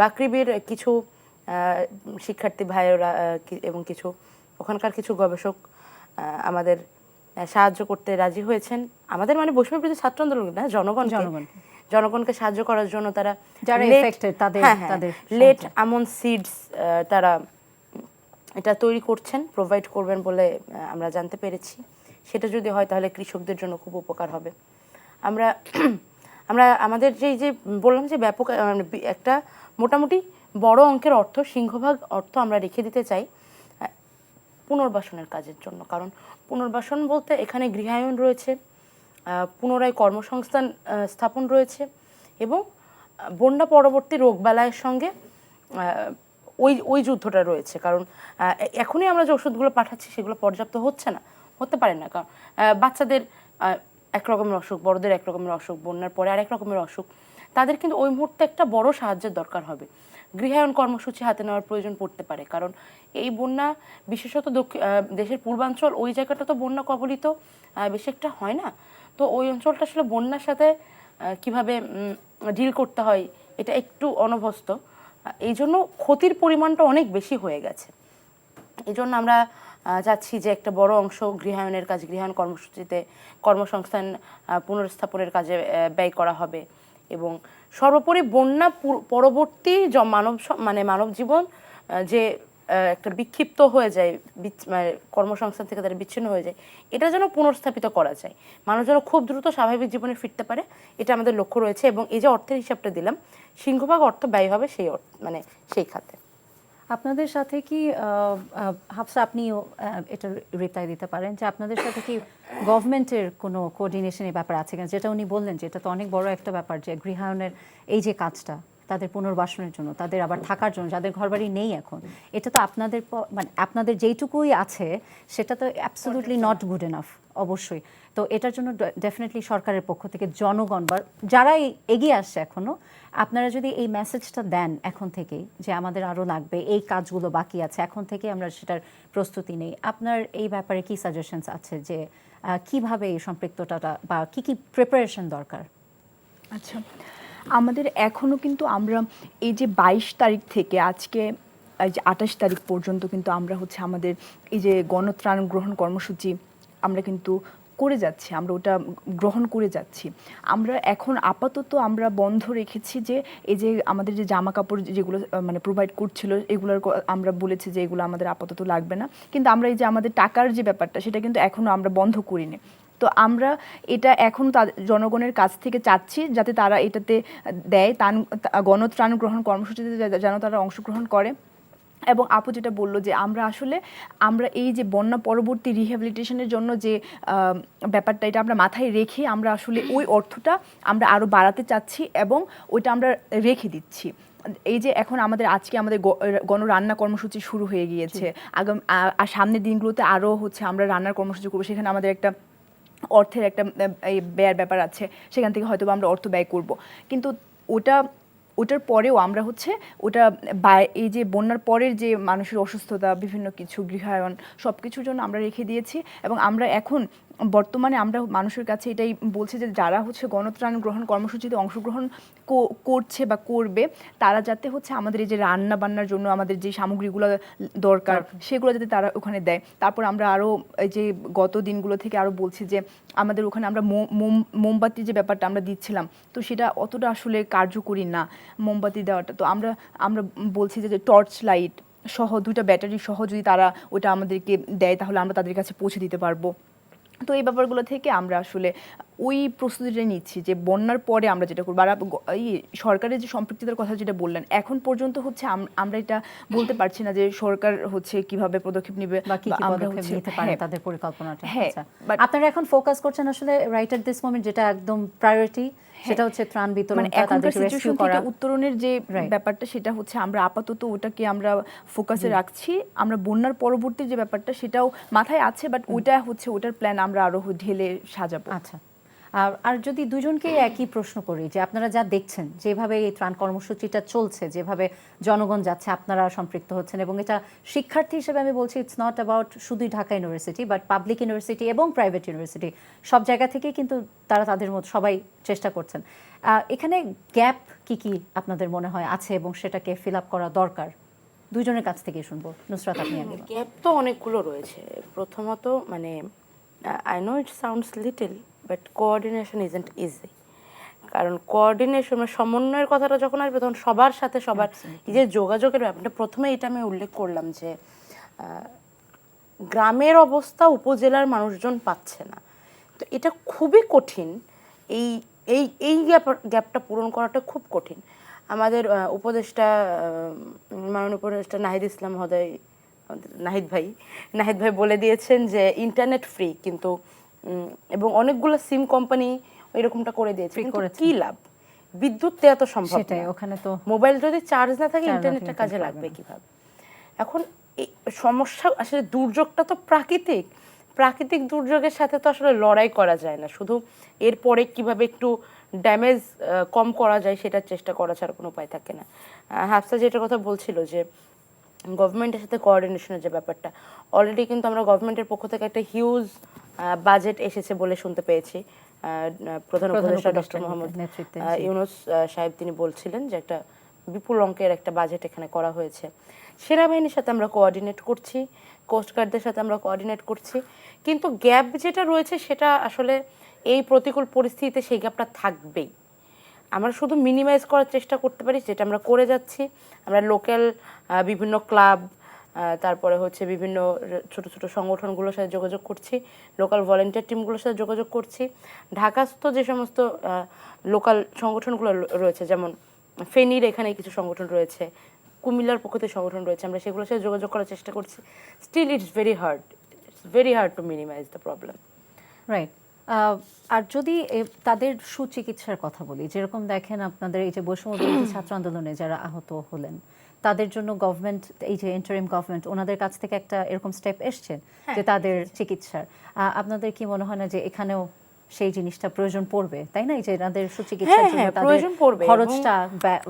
বাকৃবির কিছু শিক্ষার্থী ভাইয়েরা এবং কিছু ওখানকার কিছু গবেষক আমাদের সাহায্য করতে রাজি হয়েছেন। আমাদের মানে বৈষম্য বিরোধী ছাত্র আন্দোলন না, জনগণকে সাহায্য করার জন্য তারা যারা এফেক্টেড তাদের লেট আমন সিডস তারা এটা তৈরি করছেন, প্রোভাইড করবেন বলে আমরা জানতে পেরেছি। সেটা যদি হয় তাহলে কৃষকদের জন্য খুব উপকার হবে। আমরা আমাদের যে বললাম যে ব্যাপক একটা মোটামুটি বড় অঙ্কের অর্থ, সিংহভাগ অর্থ আমরা রেখে দিতে চাই পুনর্বাসনের কাজের জন্য। কারণ পুনর্বাসন বলতে এখানে গৃহায়ন রয়েছে, পুনরায় কর্মসংস্থান স্থাপন রয়েছে, এবং বন্যা পরবর্তী রোগবালাইয়ের সঙ্গে ওই যুদ্ধটা রয়েছে। কারণ এখনই আমরা যে ওষুধগুলো পাঠাচ্ছি সেগুলো পর্যাপ্ত হতে পারে না। কারণ বাচ্চাদের এক রকমের অসুখ, বড়দের এক রকমের অসুখ, বন্যার পরে আরেক রকমের অসুখ, তাদের কিন্তু ওই মুহূর্তে একটা বড় সাহায্যের দরকার হবে। গৃহায়ন কর্মসূচি হাতে নেওয়ার প্রয়োজন পড়তে পারে, কারণ এই বন্যা বিশেষত দেশের পূর্বাঞ্চল, ওই জায়গাটা তো বন্যা কবলিত বেশি একটা হয় না। তো ওই অঞ্চলটা আসলে বন্যার সাথে কিভাবে ডিল করতে হয় এটা একটু অনভ্যস্ত, এই জন্য ক্ষতির পরিমাণটা অনেক বেশি হয়ে গেছে। এই জন্য আমরা চাচ্ছি যে একটা বড় অংশ গৃহায়নের কাজ, গৃহায়ন কর্মসূচিতে কর্মসংস্থান পুনর্স্থাপনের কাজে ব্যয় করা হবে, এবং সর্বোপরি বন্যা পরবর্তী মানব জীবন যে একটা বিক্ষিপ্ত হয়ে যায়, মানে কর্মসংস্থান থেকে তারা বিচ্ছিন্ন হয়ে যায়, এটা যেন পুনর্স্থাপিত করা যায়, মানুষ যেন খুব দ্রুত স্বাভাবিক জীবনে ফিরতে পারে, এটা আমাদের লক্ষ্য রয়েছে। এবং এই যে অর্থের হিসাবটা দিলাম, সিংহভাগ অর্থ ব্যয় হবে সেই খাতে। আপনাদের সাথে কি হাফসা, আপনিও এটা রিপ্লাই দিতে পারেন যে আপনাদের সাথে কি গভর্নমেন্টের কোনো কোঅর্ডিনেশনের ব্যাপার আছে কিনা? যেটা উনি বললেন যে এটা তো অনেক বড় একটা ব্যাপার, যে গৃহায়নের এই যে কাজটা, তাদের পুনর্বাসনের জন্য, তাদের আবার থাকার জন্য, যাদের ঘরবাড়ি নেই এখন, এটা তো আপনাদের মানে আপনাদের যেইটুকুই আছে সেটা তো অ্যাবসলিউটলি নট গুড এনাফ, অবশ্যই। তো এটার জন্য ডেফিনেটলি সরকারের পক্ষ থেকে জনগণ বা যারা এগিয়ে আসছে এখনও, আপনারা যদি এই মেসেজটা দেন এখন থেকেই যে আমাদের আরও লাগবে, এই কাজগুলো বাকি আছে, এখন থেকে আমরা সেটার প্রস্তুতি নেই, আপনার এই ব্যাপারে কি সাজেশনস আছে যে কিভাবে এই সম্পৃক্ততা বা কি প্রিপারেশন দরকার? আচ্ছা, আমাদের এখনও কিন্তু আমরা এই যে 22 তারিখ থেকে আজকে এই যে 28 তারিখ পর্যন্ত কিন্তু আমরা আমাদের এই যে গণত্রাণ গ্রহণ কর্মসূচি আমরা কিন্তু করে যাচ্ছি, আমরা ওটা গ্রহণ করে যাচ্ছি। আমরা এখন আপাতত আমরা বন্ধ রেখেছি যে এই যে আমাদের যে জামা কাপড় যেগুলো মানে প্রোভাইড করছিল, এগুলোর আমরা বলেছি যে এগুলো আমাদের আপাতত লাগবে না, কিন্তু আমরা এই যে আমাদের টাকার যে ব্যাপারটা সেটা কিন্তু এখনও আমরা বন্ধ করিনি। তো আমরা এটা এখন জনগণের কাছ থেকে চাচ্ছি যাতে তারা এটাতে দেয়, গণত্রাণ গ্রহণ কর্মসূচিতে যেন তারা অংশগ্রহণ করে। এবং আপু যেটা বললো যে আমরা এই যে বন্যা পরবর্তী রিহ্যাবিলিটেশনের জন্য যে ব্যাপারটা, এটা আমরা মাথায় রেখে আমরা আসলে ওই অর্থটা আমরা আরও বাড়াতে চাচ্ছি এবং ওইটা আমরা রেখে দিচ্ছি। এই যে এখন আজকে আমাদের গণরান্না কর্মসূচি শুরু হয়ে গিয়েছে, আর সামনের দিনগুলোতে আরও হচ্ছে আমরা রান্নার কর্মসূচি করবো, সেখানে আমাদের একটা অর্থের একটা এই ব্যয়ের ব্যাপার আছে, সেখান থেকে হয়তো আমরা অর্থ ব্যয় করব, কিন্তু ওটার পরেও আমরা হচ্ছে এই যে বন্যার পরের যে মানুষের অসুস্থতা, বিভিন্ন কিছু গৃহায়ন, সব কিছুর জন্য আমরা রেখে দিয়েছি। এবং আমরা এখন বর্তমানে আমরা মানুষের কাছে এটাই বলছি যে যারা হচ্ছে গণত্রাণ গ্রহণ কর্মসূচিতে অংশগ্রহণ করছে বা করবে, তারা যাতে হচ্ছে আমাদের এই যে রান্না বান্নার জন্য আমাদের যে সামগ্রীগুলো দরকার সেগুলো যাতে তারা ওখানে দেয়। তারপর আমরা আরও এই যে গত দিনগুলো থেকে আরও বলছি যে আমাদের ওখানে আমরা মোমবাতি যে ব্যাপারটা আমরা দিচ্ছিলাম, তো সেটা অতটা আসলে কার্যকরী না মোমবাতি দেওয়াটা। তো আমরা বলছি যে টর্চ লাইট সহ 2টা ব্যাটারি সহ যদি তারা ওটা আমাদেরকে দেয়, তাহলে আমরা তাদের কাছে পৌঁছে দিতে পারবো। তো এই ব্যাপারগুলো থেকে আমরা আসলে ওই প্রস্তুতিটা নিচ্ছি যে বন্যার পরে আমরা যেটা করবো। আর এই সরকারের যে সম্পৃক্ততার কথা যেটা বললেন, এখন পর্যন্ত হচ্ছে আমরা এটা বলতে পারছি না যে সরকার হচ্ছে কিভাবে পদক্ষেপ নেবে বা কি পদক্ষেপ নিতে পারে তাদের পরিকল্পনাটা। আচ্ছা, আপনারা এখন ফোকাস করছেন আসলে রাইট এট দিস মোমেন্ট যেটা একদম প্রায়োরিটি, সেটা হচ্ছে ত্রাণ বিতরণ, তাদের রেস্কিউ করা, উত্তরণের যে ব্যাপারটা, সেটা হচ্ছে আমরা আপাতত ওটাকে আমরা ফোকাসে রাখছি। আমরা বন্যার পরবর্তী যে ব্যাপারটা সেটাও মাথায় আছে, বাট ওটা হচ্ছে ওটার প্ল্যান আমরা আরো ঢেলে সাজাবো। আচ্ছা, আর যদি দুজনকে একই প্রশ্ন করি যে আপনারা যা দেখছেন, যেভাবে এই ত্রাণ কর্মসূচিটা চলছে, যেভাবে জনগণ যাচ্ছে, আপনারা সম্পৃক্ত হচ্ছেন, এবং এটা শিক্ষার্থী হিসেবে আমি বলছি ইটস নট অ্যাবাউট শুধুই Dhaka university, but public university এবং প্রাইভেট ইউনিভার্সিটি সব জায়গা থেকেই কিন্তু তারা তাদের মতো সবাই চেষ্টা করছেন। এখানে গ্যাপ কি কি আপনাদের মনে হয় আছে এবং সেটাকে ফিল আপ করা দরকার? দুজনের কাছ থেকেই শুনবো। নুসরাত, আপনি আগে। গ্যাপ তো অনেকগুলো রয়েছে। প্রথমত মানে I know it sounds little, but coordination isn't easy. কারণ কোঅর্ডিনেশন মানে সমন্বয়ের কথাটা যখন আসবে, তখন সবার সাথে সবার এই যে যোগাযোগের ব্যাপারটা, প্রথমে এটা আমি উল্লেখ করলাম যে গ্রামের অবস্থা উপজেলার মানুষজন পাচ্ছে না, তো এটা খুবই কঠিন। এই এই এই গ্যাপটা পূরণ করাটা খুব কঠিন। আমাদের উপদেষ্টা মাননীয় উপদেষ্টা নাহিদ ইসলাম মহোদয়, নাহিদ ভাই বলে দিয়েছেন যে ইন্টারনেট ফ্রি, কিন্তু এবং অনেকগুলো সিম কোম্পানি এরকমটা করে দিয়েছে, কিন্তু কি লাভ? বিদ্যুৎ দেওয়া তো সম্ভব না, ওখানে তো মোবাইল যদি চার্জ না থাকে ইন্টারনেটটা কাজে লাগবে কিভাবে? এখন এই সমস্যা আসলে, দুর্যোগটা তো প্রাকৃতিক দুর্যোগের সাথে তো আসলে লড়াই করা যায় না, শুধু এরপরে কিভাবে একটু ড্যামেজ কম করা যায় সেটার চেষ্টা করা ছাড়া কোনো উপায় থাকে না। হাফসা যেটার কথা বলছিল যে গভর্নমেন্টের সাথে কোঅর্ডিনেশনের যে ব্যাপারটা, অলরেডি কিন্তু আমরা গভর্নমেন্টের পক্ষ থেকে একটা হিউজ বাজেট এসেছে বলে শুনতে পেয়েছি। প্রধান উপদেষ্টা ডক্টর মোহাম্মদ ইউনূস সাহেব তিনি বলছিলেন যে একটা বিপুল অঙ্কের একটা বাজেট এখানে করা হয়েছে। সেনাবাহিনীর সাথে আমরা কোঅর্ডিনেট করছি, কোস্টগার্ডদের সাথে আমরা কোঅর্ডিনেট করছি, কিন্তু গ্যাপ যেটা রয়েছে সেটা আসলে এই প্রতিকূল পরিস্থিতিতে সেই গ্যাপটা থাকবেই। আমরা শুধু মিনিমাইজ করার চেষ্টা করতে পারি, যেটা আমরা করে যাচ্ছি। আমরা লোকাল বিভিন্ন ক্লাব, তারপরে হচ্ছে বিভিন্ন ছোট ছোট সংগঠনগুলোর সাথে যোগাযোগ করছি, লোকাল ভলেন্টিয়ার টিমগুলোর সাথে যোগাযোগ করছি। ঢাকাস্থ যে সমস্ত লোকাল সংগঠনগুলো রয়েছে, যেমন ফেনীর এখানে কিছু সংগঠন রয়েছে, কুমিল্লার পক্ষ থেকে সংগঠন রয়েছে, আমরা সেগুলোর সাথে যোগাযোগ করার চেষ্টা করছি। Still it's very hard to minimise the problem. Right. আর যদি তাদের সুচিকিৎসার কথা বলি, যেরকম দেখেন আপনাদের এই যে বৈষম্য বিরোধী ছাত্র আন্দোলনে যারা আহত হলেন, তাদের জন্য গভর্নমেন্ট, এই যে ইন্টারিম গভর্নমেন্ট, ওনাদের কাছ থেকে একটা এরকম স্টেপ এসছে যে তাদের চিকিৎসার, আপনাদের কি মনে হয় না যে এখানেও সেই জিনিসটা প্রয়োজন পড়বে, তাই না? এই যে এনাদের সুচিকিৎসার জন্য তাদের খরচটা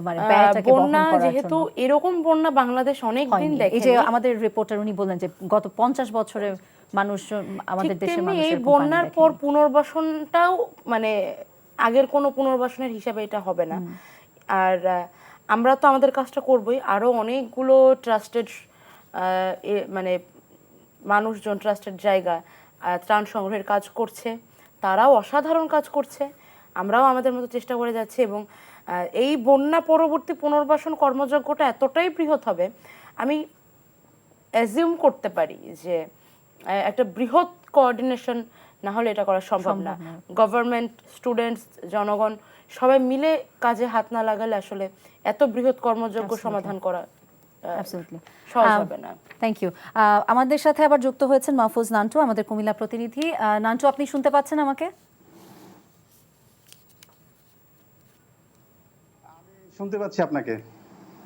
মানে ব্যয়টাকে বহন করার জন্য। যেহেতু এরকম বন্যা বাংলাদেশ অনেক দিন দেখে, এই যে আমাদের রিপোর্টার উনি বললেন যে গত 50 বছরে মানুষজন, আমাদের দেশের মানুষ, এই বন্যার পর পুনর্বাসনটাও মানে আগের কোনো পুনর্বাসনের হিসাবে এটা হবে না। আর আমরা তো আমাদের কাজটা করবই, আরো অনেকগুলো ট্রাস্টেড মানে মানুষজন, ট্রাস্টেড জায়গা ত্রাণ সংগ্রহের কাজ করছে, তারাও অসাধারণ কাজ করছে, আমরাও আমাদের মতো চেষ্টা করে যাচ্ছি। এবং এই বন্যা পরবর্তী পুনর্বাসন কর্মযজ্ঞটা এতটাই বৃহৎ হবে, আমি অ্যাজিউম করতে পারি যে একটা বৃহৎ কোঅর্ডিনেশন না হলে এটা করা সম্ভব না। গভর্নমেন্ট, স্টুডেন্টস, জনগণ সবাই মিলে কাজে হাত না লাগালে আসলে এত বৃহৎ কর্মযজ্ঞ সমাধান করা সহজ হবে না। Thank you. আমাদের সাথে আবার যুক্ত হয়েছেন মাহফুজ নান্টু, আমাদের কুমিল্লা প্রতিনিধি। নান্টু, আপনি শুনতে পাচ্ছেন আমাকে? আমি শুনতে পাচ্ছি আপনাকে।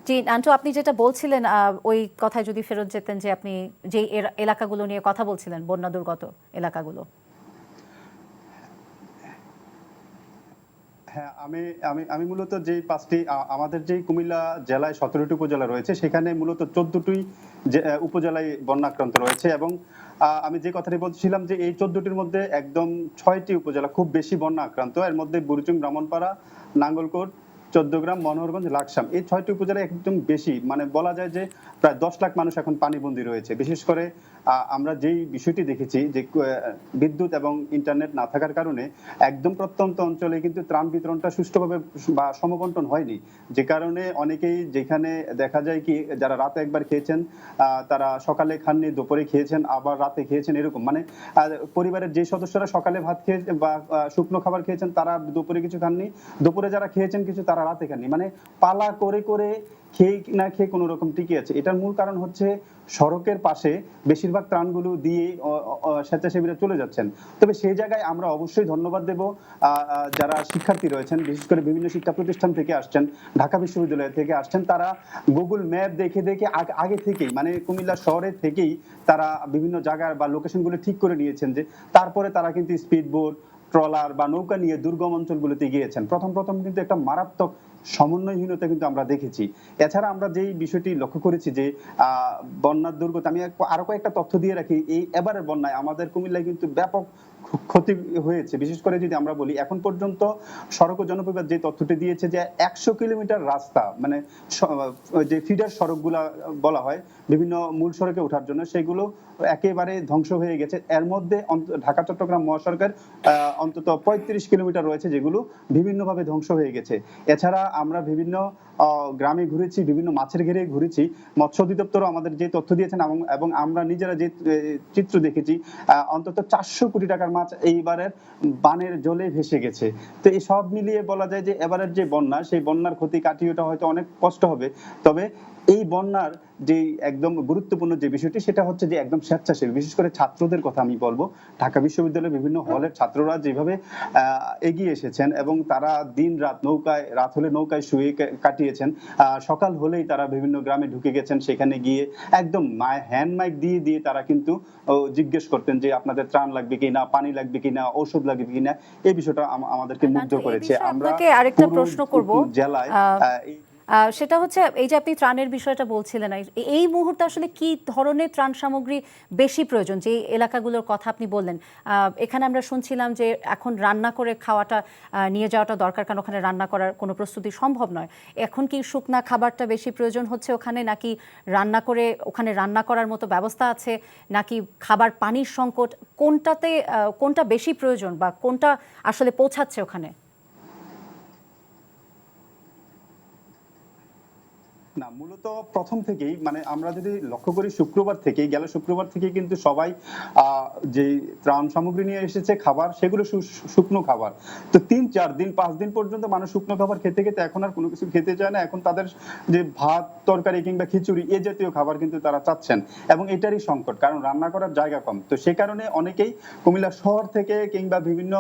জি নান্টু, আপনি যেটা বলছিলেন ওই কথায় যদি ফেরত যেতেন, যে আপনি যে এলাকাগুলো নিয়ে কথা বলছিলেন, বন্যা দুর্গত এলাকাগুলো। হ্যাঁ, আমি আমি আমি মূলত যে পাঁচটি আমাদের যে কুমিল্লা জেলায় 17টি উপজেলা রয়েছে, সেখানে মূলত 14টি উপজেলায় বন্যাক্রান্ত রয়েছে। এবং আমি যে কথাটি বলছিলাম যে এই 14টির মধ্যে একদম 6টি উপজেলা খুব বেশি বন্যা আক্রান্ত। এর মধ্যে বুড়িচং, ব্রাহ্মণপাড়া, নাঙ্গলকোট, চৌদ্দগ্রাম, মনোহরগঞ্জ, লাকসাম, এই 6টি উপজেলা একদম বেশি, মানে বলা যায় যে প্রায় 10 লাখ মানুষ এখন পানিবন্দী রয়েছে। বিশেষ করে আমরা যেই বিষয়টি দেখেছি যে বিদ্যুৎ এবং ইন্টারনেট না থাকার কারণে একদম প্রত্যন্ত অঞ্চলে কিন্তু ত্রাণ বিতরণটা সুষ্ঠুভাবে বা সমবন্টন হয়নি, যে কারণে অনেকেই, যেখানে দেখা যায় কি যারা রাতে একবার খেয়েছেন তারা সকালে খাননি, দুপুরে খেয়েছেন, আবার রাতে খেয়েছেন, এরকম মানে পরিবারের যে সদস্যরা সকালে ভাত খেয়েছেন বা শুকনো খাবার খেয়েছেন তারা দুপুরে কিছু খাননি, দুপুরে যারা খেয়েছেন কিছু তারা রাতে খাননি, মানে পালা করে করে খেয়ে না খেয়ে কোনো রকম টিকে আছে। এটার মূল কারণ হচ্ছে সড়কের পাশে বেশিরভাগ ত্রাণগুলো দিয়ে স্বেচ্ছাসেবীরা চলে যাচ্ছেন। তবে সেই জায়গায় আমরা অবশ্যই ধন্যবাদ দেব যারা শিক্ষার্থী রয়েছেন, বিশেষ করে বিভিন্ন শিক্ষা প্রতিষ্ঠান থেকে আসছেন, ঢাকা বিশ্ববিদ্যালয় থেকে আসছেন, তারা গুগল ম্যাপ দেখে দেখে আগে থেকেই, মানে কুমিল্লা শহরে থেকেই তারা বিভিন্ন জায়গার বা লোকেশনগুলো ঠিক করে নিয়েছেন, যে তারপরে তারা কিন্তু স্পিড বোট, ট্রলার বা নৌকা নিয়ে দুর্গম অঞ্চলগুলোতে গিয়েছেন। প্রথম প্রথম কিন্তু একটা মারাত্মক সমন্বয়হীনতা কিন্তু আমরা দেখেছি। এছাড়া আমরা যেই বিষয়টি লক্ষ্য করেছি যে বন্যার দুর্গত, আমি আরো কয়েকটা তথ্য দিয়ে রাখি। এই এবারের বন্যায় আমাদের কুমিল্লায় কিন্তু ব্যাপক ক্ষতি হয়েছে। বিশেষ করে যদি আমরা বলি, এখন পর্যন্ত সড়ক ও জনপরিবহন যে তথ্যটি দিয়েছে যে 100 কিলোমিটার রাস্তা, মানে যে ফিডার সড়কগুলা বলা হয় বিভিন্ন মূল সড়কে ওঠার জন্য, সেগুলো একেবারে ধ্বংস হয়ে গেছে। এর মধ্যে ঢাকা চট্টগ্রাম মহাসড়কের অন্তত 35 কিলোমিটার রয়েছে যেগুলো বিভিন্নভাবে ধ্বংস হয়ে গেছে। এছাড়া আমরা বিভিন্ন গ্রামে ঘুরেছি, বিভিন্ন মাছের ঘেরে ঘুরেছি, মৎস্য অধিদপ্তরও আমাদের যে তথ্য দিয়েছেন এবং আমরা নিজেরা যে চিত্র দেখেছি, অন্তত 400 কোটি টাকার মাছ এইবারের বানের জলে ভেসে গেছে। তো এই সব মিলিয়ে বলা যায় যে এবারের যে বন্যা, সেই বন্যার ক্ষতি কাটিয়ে ওঠা হয়তো অনেক কষ্ট হবে। তবে এই বন্যার যে একদম গুরুত্বপূর্ণ যে বিষয়টি, সেটা হচ্ছে যে একদম স্বেচ্ছাসেবী, বিশেষ করে ছাত্রদের কথা আমি বলবো। ঢাকা বিশ্ববিদ্যালয়ের বিভিন্ন হলের ছাত্ররা যেভাবে এগিয়ে এসেছেন এবং তারা দিন রাত নৌকায়, রাত হলে নৌকায় শুয়ে কাটিয়েছেন, সকাল হলেই তারা বিভিন্ন গ্রামে ঢুকে গেছেন, সেখানে গিয়ে একদম হ্যান্ড মাইক দিয়ে দিয়ে তারা কিন্তু জিজ্ঞেস করতেন যে আপনাদের ত্রাণ লাগবে কিনা, পানি লাগবে কিনা, ঔষধ লাগবে কিনা। এই বিষয়টা আমাদেরকে মুগ্ধ করেছে। আমরা আরেকটা প্রশ্ন করব জেলায় সেটা হচ্ছে, এই যে আপনি ত্রাণের বিষয়টা বলছিলেন, এই মুহূর্তে আসলে কি ধরনের ত্রাণ সামগ্রী বেশি প্রয়োজন, যে এলাকাগুলোর কথা আপনি বললেন? এখানে আমরা শুনছিলাম যে এখন রান্না করে খাওয়াটা নিয়ে যাওয়াটা দরকার, কারণ ওখানে রান্না করার কোনো প্রস্তুতি সম্ভব নয়। এখন কি শুকনা খাবারটা বেশি প্রয়োজন হচ্ছে ওখানে, নাকি রান্না করে ওখানে রান্না করার মতো ব্যবস্থা আছে, নাকি খাবার পানির সংকট? কোনটা বেশি প্রয়োজন বা কোনটা আসলে পৌঁছাচ্ছে ওখানে? না, মূলত প্রথম থেকেই, মানে আমরা যদি লক্ষ্য করি গেল শুক্রবার থেকে কিন্তু সবাই যে ত্রাণ সামগ্রী নিয়ে এসেছে খাবার, সেগুলো শুকনো খাবার। তো 3-4 দিন 5 দিন পর্যন্ত মানুষ শুকনো খাবার খেতে খেতে এখন আর কোনো কিছু খেতে চায় না। এখন তাদের যে ভাত তরকারি কিংবা খিচুড়ি এ জাতীয় খাবার কিন্তু তারা চাচ্ছেন, এবং এটারই সংকট, কারণ রান্না করার জায়গা কম। তো সে কারণে অনেকেই কুমিল্লা শহর থেকে কিংবা বিভিন্ন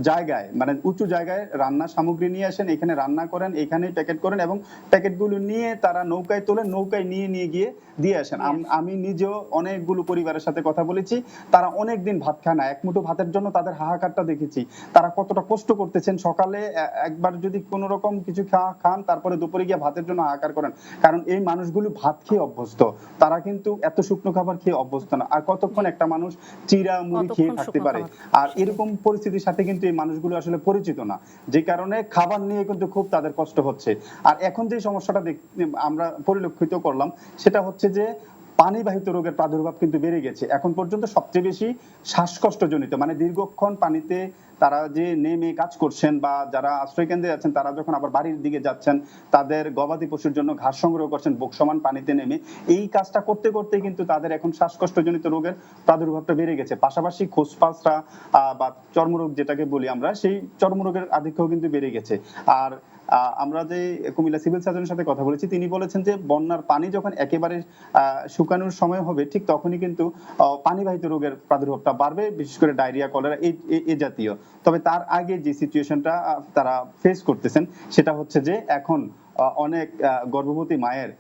জায়গায়, মানে উঁচু জায়গায় রান্না সামগ্রী নিয়ে আসেন, এখানে রান্না করেন, এখানেই প্যাকেট করেন এবং প্যাকেটগুলো নিয়ে তারা নৌকায় তোলেন, নৌকায় নিয়ে নিয়ে গিয়ে দিয়ে আসেন। আমি নিজেও অনেকগুলো পরিবারের সাথে কথা বলেছি, তারা অনেক দিন ভাত খায় না। এক মুঠো ভাতের জন্য তাদের হাহাকারটা দেখেছি, তারা কতটা কষ্ট করতেছেন। সকালে একবার যদি কোনো রকম কিছু খান, তারপরে দুপুরে গিয়ে ভাতের জন্য হাহাকার করেন, কারণ এই মানুষগুলো ভাত খেয়ে অভ্যস্ত, তারা কিন্তু এত শুকনো খাবার খেয়ে অভ্যস্ত না। আর কতক্ষণ একটা মানুষ চিরা মুড়ি খেয়ে থাকতে পারে? আর এরকম পরিস্থিতির সাথে কিন্তু এই মানুষগুলো আসলে পরিচিত না, যে কারণে খাবার নিয়ে কিন্তু খুব তাদের কষ্ট হচ্ছে। আর এখন যে সমস্যাটা আমরা পরিলক্ষিত করলাম, সেটা হচ্ছে যে পানিবাহিত রোগের প্রাদুর্ভাব কিন্তু বেড়ে গেছে। এখন পর্যন্ত সবচেয়ে বেশি শ্বাসকষ্টজনিত, মানে দীর্ঘক্ষণ পানিতে তারা যে নেমে কাজ করছেন বা যারা আশ্রয় কেন্দ্রে আছেন, তারা যখন আবার বাড়ির দিকে যাচ্ছেন, তাদের গবাদি পশুর জন্য ঘাস সংগ্রহ করছেন বুক সমান পানিতে নেমে, এই কাজটা করতে করতে কিন্তু তাদের এখন শ্বাসকষ্টজনিত রোগের প্রাদুর্ভাবটা বেড়ে গেছে। পাশাপাশি খোসপাসরা বা চর্মরোগ যেটাকে বলি আমরা, সেই চর্মরোগের আধিক্যও কিন্তু বেড়ে গেছে। আর আমরা যে কুমিল্লা সিভিল সার্জনের সাথে কথা বলেছি, তিনি বলেছেন যে বন্যার পানি যখন একেবারে শুকানোর সময় হবে, ঠিক তখনই কিন্তু পানিবাহিত রোগের প্রাদুর্ভাবটা বাড়বে, বিশেষ করে ডায়রিয়া, কলেরা এই জাতীয়। তবে তার আগে যে সিচুয়েশনটা তারা ফেস করতেছেন, সেটা হচ্ছে যে এখন অনেক গর্ভবতী মায়ের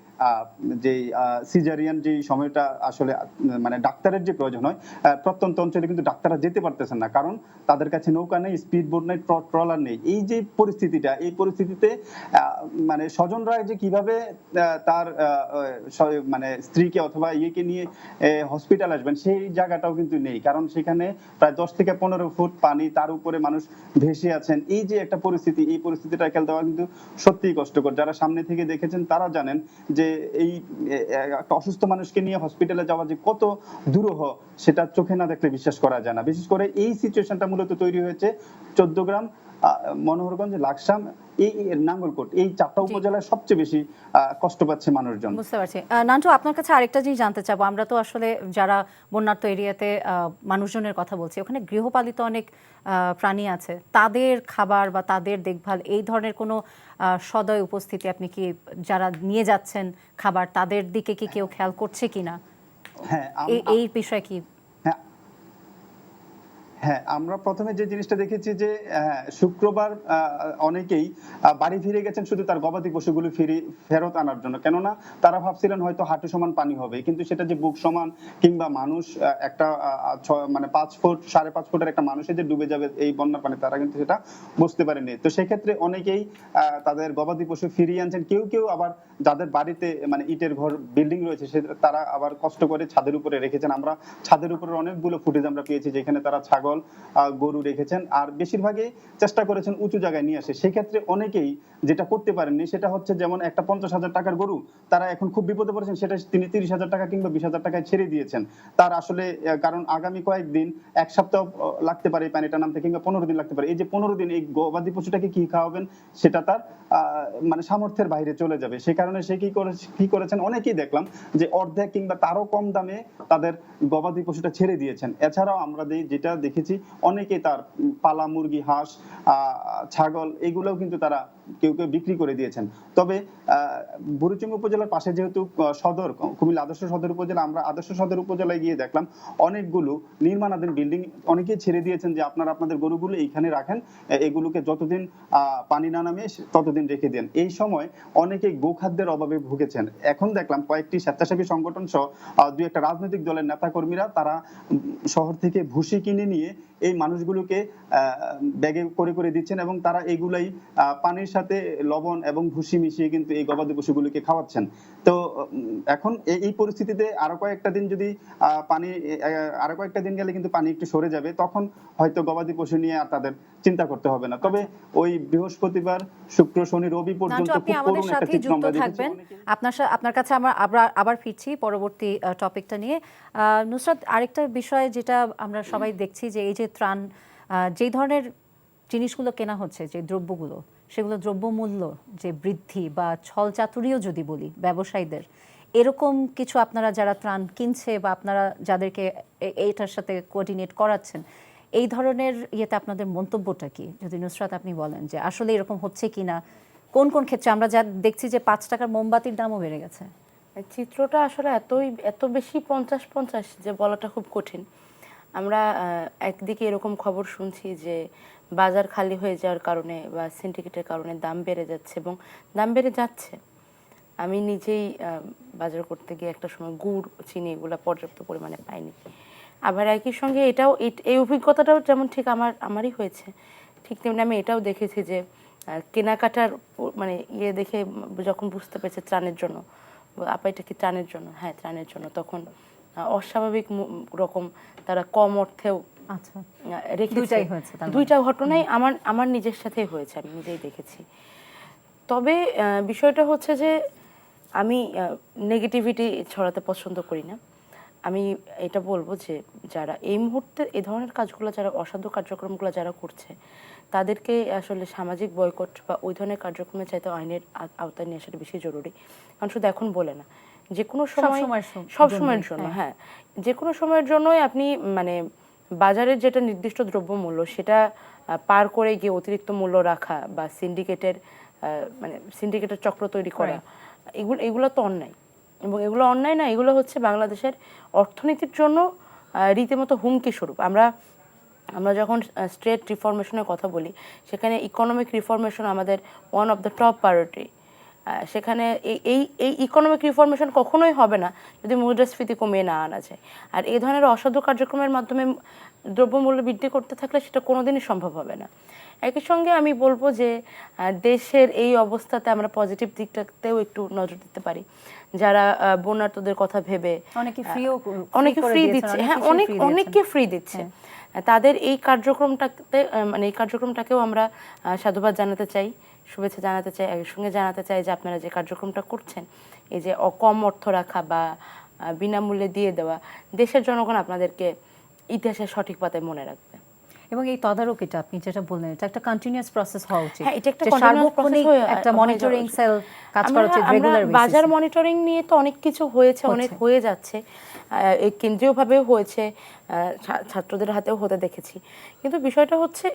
যে সিজারিয়ান যে সময়টা আসলে মানে ডাক্তারের যে প্রয়োজন হয়, প্রত্যন্ত অঞ্চলে কিন্তু ডাক্তাররা যেতে পারতেছেন না, কারণ তাদের কাছে নৌকা নেই, স্পিড বোট নেই, ট্রলার নেই। এই যে পরিস্থিতিটা, এই পরিস্থিতিতে মানে স্বজনরা যে কিভাবে তার মানে স্ত্রীকে অথবা ইয়েকে নিয়ে হসপিটাল আসবেন সেই জায়গাটাও কিন্তু নেই, কারণ সেখানে প্রায় 10 থেকে 15 ফুট পানি, তার উপরে মানুষ ভেসে আছেন। এই যে একটা পরিস্থিতি, এই পরিস্থিতিটা খেলতে দেওয়া কিন্তু সত্যিই কষ্টকর। যারা সামনে থেকে দেখেছেন তারা জানেন যে এই একটা অসুস্থ মানুষকে নিয়ে হসপিটালে যাওয়া যে কত দুরূহ, সেটা চোখে না দেখলে বিশ্বাস করা যায় না। বিশেষ করে এই সিচুয়েশনটা মূলত তৈরি হয়েছে 14 গ্রাম, মনোহরগঞ্জ, লাকসাম, এই নাঙ্গলকোট, এই 4টা উপজেলায় সবচেয়ে বেশি কষ্ট পাচ্ছে মানুষজন। বুঝতে পারছি। নান্টু, আপনার কাছে আরেকটা জিনিস জানতে চাবো। আমরা তো আসলে যারা বন্যার্ত এরিয়াতে মানুষজনের কথা বলছি, ওখানে গৃহপালিত অনেক প্রাণী আছে, তাদের খাবার বা তাদের দেখভাল, এই ধরনের কোনো সদয় উপস্থিতি আপনি কি যারা নিয়ে যাচ্ছেন খাবার, তাদের দিকে কি কেউ খেয়াল করছে কিনা? হ্যাঁ, এই বিষয়ে কি? হ্যাঁ, আমরা প্রথমে যে জিনিসটা দেখেছি যে শুক্রবার অনেকেই বাড়ি ফিরে গেছেন শুধু তার গবাদি পশুগুলো ফেরত আনার জন্য, কেননা তারা ভাবছিলেন হয়তো হাঁটু সমান পানি হবে, কিন্তু সেটা যে বুক সমান কিংবা মানুষ একটা মানে 5 ফুট 5.5 ফুটের একটা মানুষের যে ডুবে যাবে এই বন্যার পানি, তারা কিন্তু সেটা বুঝতে পারেনি। তো সেক্ষেত্রে অনেকেই তাদের গবাদি পশু ফিরিয়ে আনছেন। কেউ কেউ আবার যাদের বাড়িতে মানে ইটের ঘর, বিল্ডিং রয়েছে, তারা আবার কষ্ট করে ছাদের উপরে রেখেছেন। আমরা ছাদের উপরে অনেকগুলো ফুটেজ আমরা পেয়েছি যেখানে তারা ছাগল, গরু রেখেছেন, আর বেশিরভাগই চেষ্টা করেছেন উঁচু জায়গায় নিয়ে আসে। সেক্ষেত্রে অনেকেই যেটা করতে পারেননি সেটা হচ্ছে, যেমন একটা 50,000 টাকার গরু তারা এখন খুব বিপদে পড়েছেন, সেটা তিনি 30,000 টাকা কিংবা 20,000 টাকায় ছেড়ে দিয়েছেন। তার আসলে কারণ আগামী কয়েকদিন, এক সপ্তাহ লাগতে পারে এই পানিটা নামতে, কিংবা 15 দিন লাগতে পারে। এই যে 15 দিন এই গবাদি পশুটাকে কি খাওয়াবেন সেটা তার মানে সামর্থ্যের বাইরে চলে যাবে। সে কারণে সে কি করেছেন, অনেকেই দেখলাম যে অর্ধেক কিংবা তারও কম দামে তাদের গবাদি পশুটা ছেড়ে দিয়েছেন। এছাড়াও আমরা যেটা দেখেছি, অনেকে তার পালা মুরগি, হাঁস, ছাগল, এগুলোও কিন্তু তারা কেউ কেউ বিক্রি করে দিয়েছেন। তবে বুড়িচং উপজেলার পাশে যেহেতু সদর, কুমিল্লা আদর্শ সদর উপজেলা, আমরা আদর্শ সদর উপজেলায় গিয়ে দেখলাম অনেকগুলো নির্মাণাধীন বিল্ডিং অনেকেই ছেড়ে দিয়েছেন যে আপনারা আপনাদের গরুগুলো এইখানে রাখেন, এগুলোকে যতদিন পানি না নামে ততদিন রেখে দেন। এই সময় অনেকেই গোখাদ্যের অভাবে ভুগেছেন। এখন দেখলাম কয়েকটি স্বেচ্ছাসেবী সংগঠন সহ দুই একটা রাজনৈতিক দলের নেতা কর্মীরা তারা শহর থেকে ভুসি কিনে নিয়ে এই মানুষগুলোকে ব্যাগে করে করে দিচ্ছেন, এবং তারা এগুলাই পানির সাথে লবণ এবং ভুসি মিশিয়ে কিন্তু এই গবাদি পশুগুলোকে খাওয়াচ্ছেন। তো এখন এই পরিস্থিতিতে আরো কয়েকটা দিন যদি আরো কয়েকটা দিন গেলে কিন্তু পানি একটু সরে যাবে, তখন হয়তো গবাদি পশু নিয়ে আর তাদের চিন্তা করতে হবে না। তবে ওই বৃহস্পতিবার, শুক্র, শনি, রবি পর্যন্ত আপনি আমাদের সাথে যুক্ত থাকবেন। আপনার কাছে আমরা আবার ফিরছি পরবর্তী টপিকটা নিয়ে। নুসরাত, আরেকটা বিষয় যেটা আমরা সবাই দেখছি যে এই যে ত্রাণ, যেই ধরনের জিনিসগুলো কেনা হচ্ছে, যে দ্রব্যগুলো, সেগুলো দ্রব্যমূল্য যে বৃদ্ধি বা ছলচাতুরিও যদি বলি ব্যবসায়ীদের, এরকম কিছু আপনারা যারা ত্রাণ কিনছে বা আপনারা যাদেরকে এইটার সাথে কোঅর্ডিনেট করাচ্ছেন, এই ধরনের ইয়েতে আপনাদের মন্তব্যটা কি? যদি নুসরাত আপনি বলেন যে আসলে এরকম হচ্ছে কিনা, কোন কোন ক্ষেত্রে আমরা যা দেখছি যে 5 টাকার মোমবাতির দামও বেড়ে গেছে। চিত্রটা আসলে এত বেশি 50-50 যে বলাটা খুব কঠিন। আমরা একদিকে এরকম খবর শুনছি যে বাজার খালি হয়ে যাওয়ার কারণে বা সিন্ডিকেটের কারণে দাম বেড়ে যাচ্ছে, এবং দাম বেড়ে যাচ্ছে। আমি নিজেই বাজার করতে গিয়ে একটা সময় গুড়, চিনি এগুলো পর্যাপ্ত পরিমাণে পাইনি। আবার একই সঙ্গে এই অভিজ্ঞতাটাও যেমন ঠিক আমারই হয়েছে, ঠিক তেমনি আমি এটাও দেখেছি যে কেনাকাটার মানে দেখে যখন বুঝতে পেরেছে ত্রাণের জন্য, আপা এটা কি ত্রাণের জন্য? হ্যাঁ, ত্রাণের জন্য। তখন অস্বাভাবিক রকম তারা কম অর্থেও রেখেছে। দুইটা ঘটনাই আমার নিজের সাথে হয়েছে, আমি নিজেই দেখেছি। তবে বিষয়টা হচ্ছে যে আমি নেগেটিভিটি ছড়াতে পছন্দ করি না। আমি এটা বলবো যে যারা এই মুহূর্তে এই ধরনের কাজগুলো, যারা অসাধু কার্যক্রমগুলো যারা করছে, তাদেরকে আসলে সামাজিক বয়কট বা ওই ধরনের কার্যক্রমে চাইতে আইনের আওতায় নিয়ে আসাটা বেশি জরুরি। কারণ শুধু এখন বলে না, যে কোনো সময়, সব সময়ের জন্য, হ্যাঁ, যে কোনো সময়ের জন্যই আপনি মানে বাজারের যেটা নির্দিষ্ট দ্রব্যমূল্য সেটা পার করে গিয়ে অতিরিক্ত মূল্য রাখা বা সিন্ডিকেটের চক্র তৈরি করা, এগুলো তো অন্যায়। এবং এগুলো অন্যায় না, এগুলো হচ্ছে বাংলাদেশের অর্থনীতির জন্য রীতিমতো হুমকি স্বরূপ। আমরা যখন স্টেট রিফরমেশনের কথা বলি, সেখানে ইকোনমিক রিফরমেশন আমাদের one of the top priority. সেখানে এই এই ইকোনমিক রিফরমেশন কখনোই হবে না যদি মুদ্রাস্ফীতি কমিয়ে না আনা যায়। আর এই ধরনের অসাধু কার্যক্রমের মাধ্যমে দ্রব্যমূল্য বৃদ্ধি করতে থাকলে সেটা কোনোদিনই সম্ভব হবে না। একই সঙ্গে আমি বলবো যে দেশের এই অবস্থাতে আমরা পজিটিভ দিকটাতেও একটু নজর দিতে পারি। যারা বন্যার্তদের কথা ভেবে অনেকে ফ্রি দিচ্ছে, হ্যাঁ অনেককে ফ্রি দিচ্ছে, তাদের এই কার্যক্রমটাতে মানে এই কার্যক্রমটাকেও আমরা সাধুবাদ জানাতে চাই, শুভেচ্ছা জানাতে চাই। এর সঙ্গে জানাতে চাই যে আপনারা যে কার্যক্রমটা করছেন, এই যে কম অর্থ রাখা বা বিনামূল্যে দিয়ে দেওয়া, দেশের জনগণ আপনাদেরকে ইতিহাসের সঠিক পাতায় মনে রাখবে। এবং এই তদারকিটা আপনি যেটা বললেন, এটা একটা কন্টিনিউয়াস প্রসেস হওয়া উচিত। হ্যাঁ, এটা একটা যে continuous process সার্বক্ষণিক একটা মনিটরিং সেল কাজ করা উচিত রেগুলার বেসিসে। বাজার মনিটরিং নিয়ে তো অনেক কিছু হয়েছে, অনেক হয়ে যাচ্ছে, এই কেন্দ্রীয়ভাবেও হয়েছে, ছাত্রদের হাতেও হতে দেখেছি। কিন্তু বিষয়টা হচ্ছে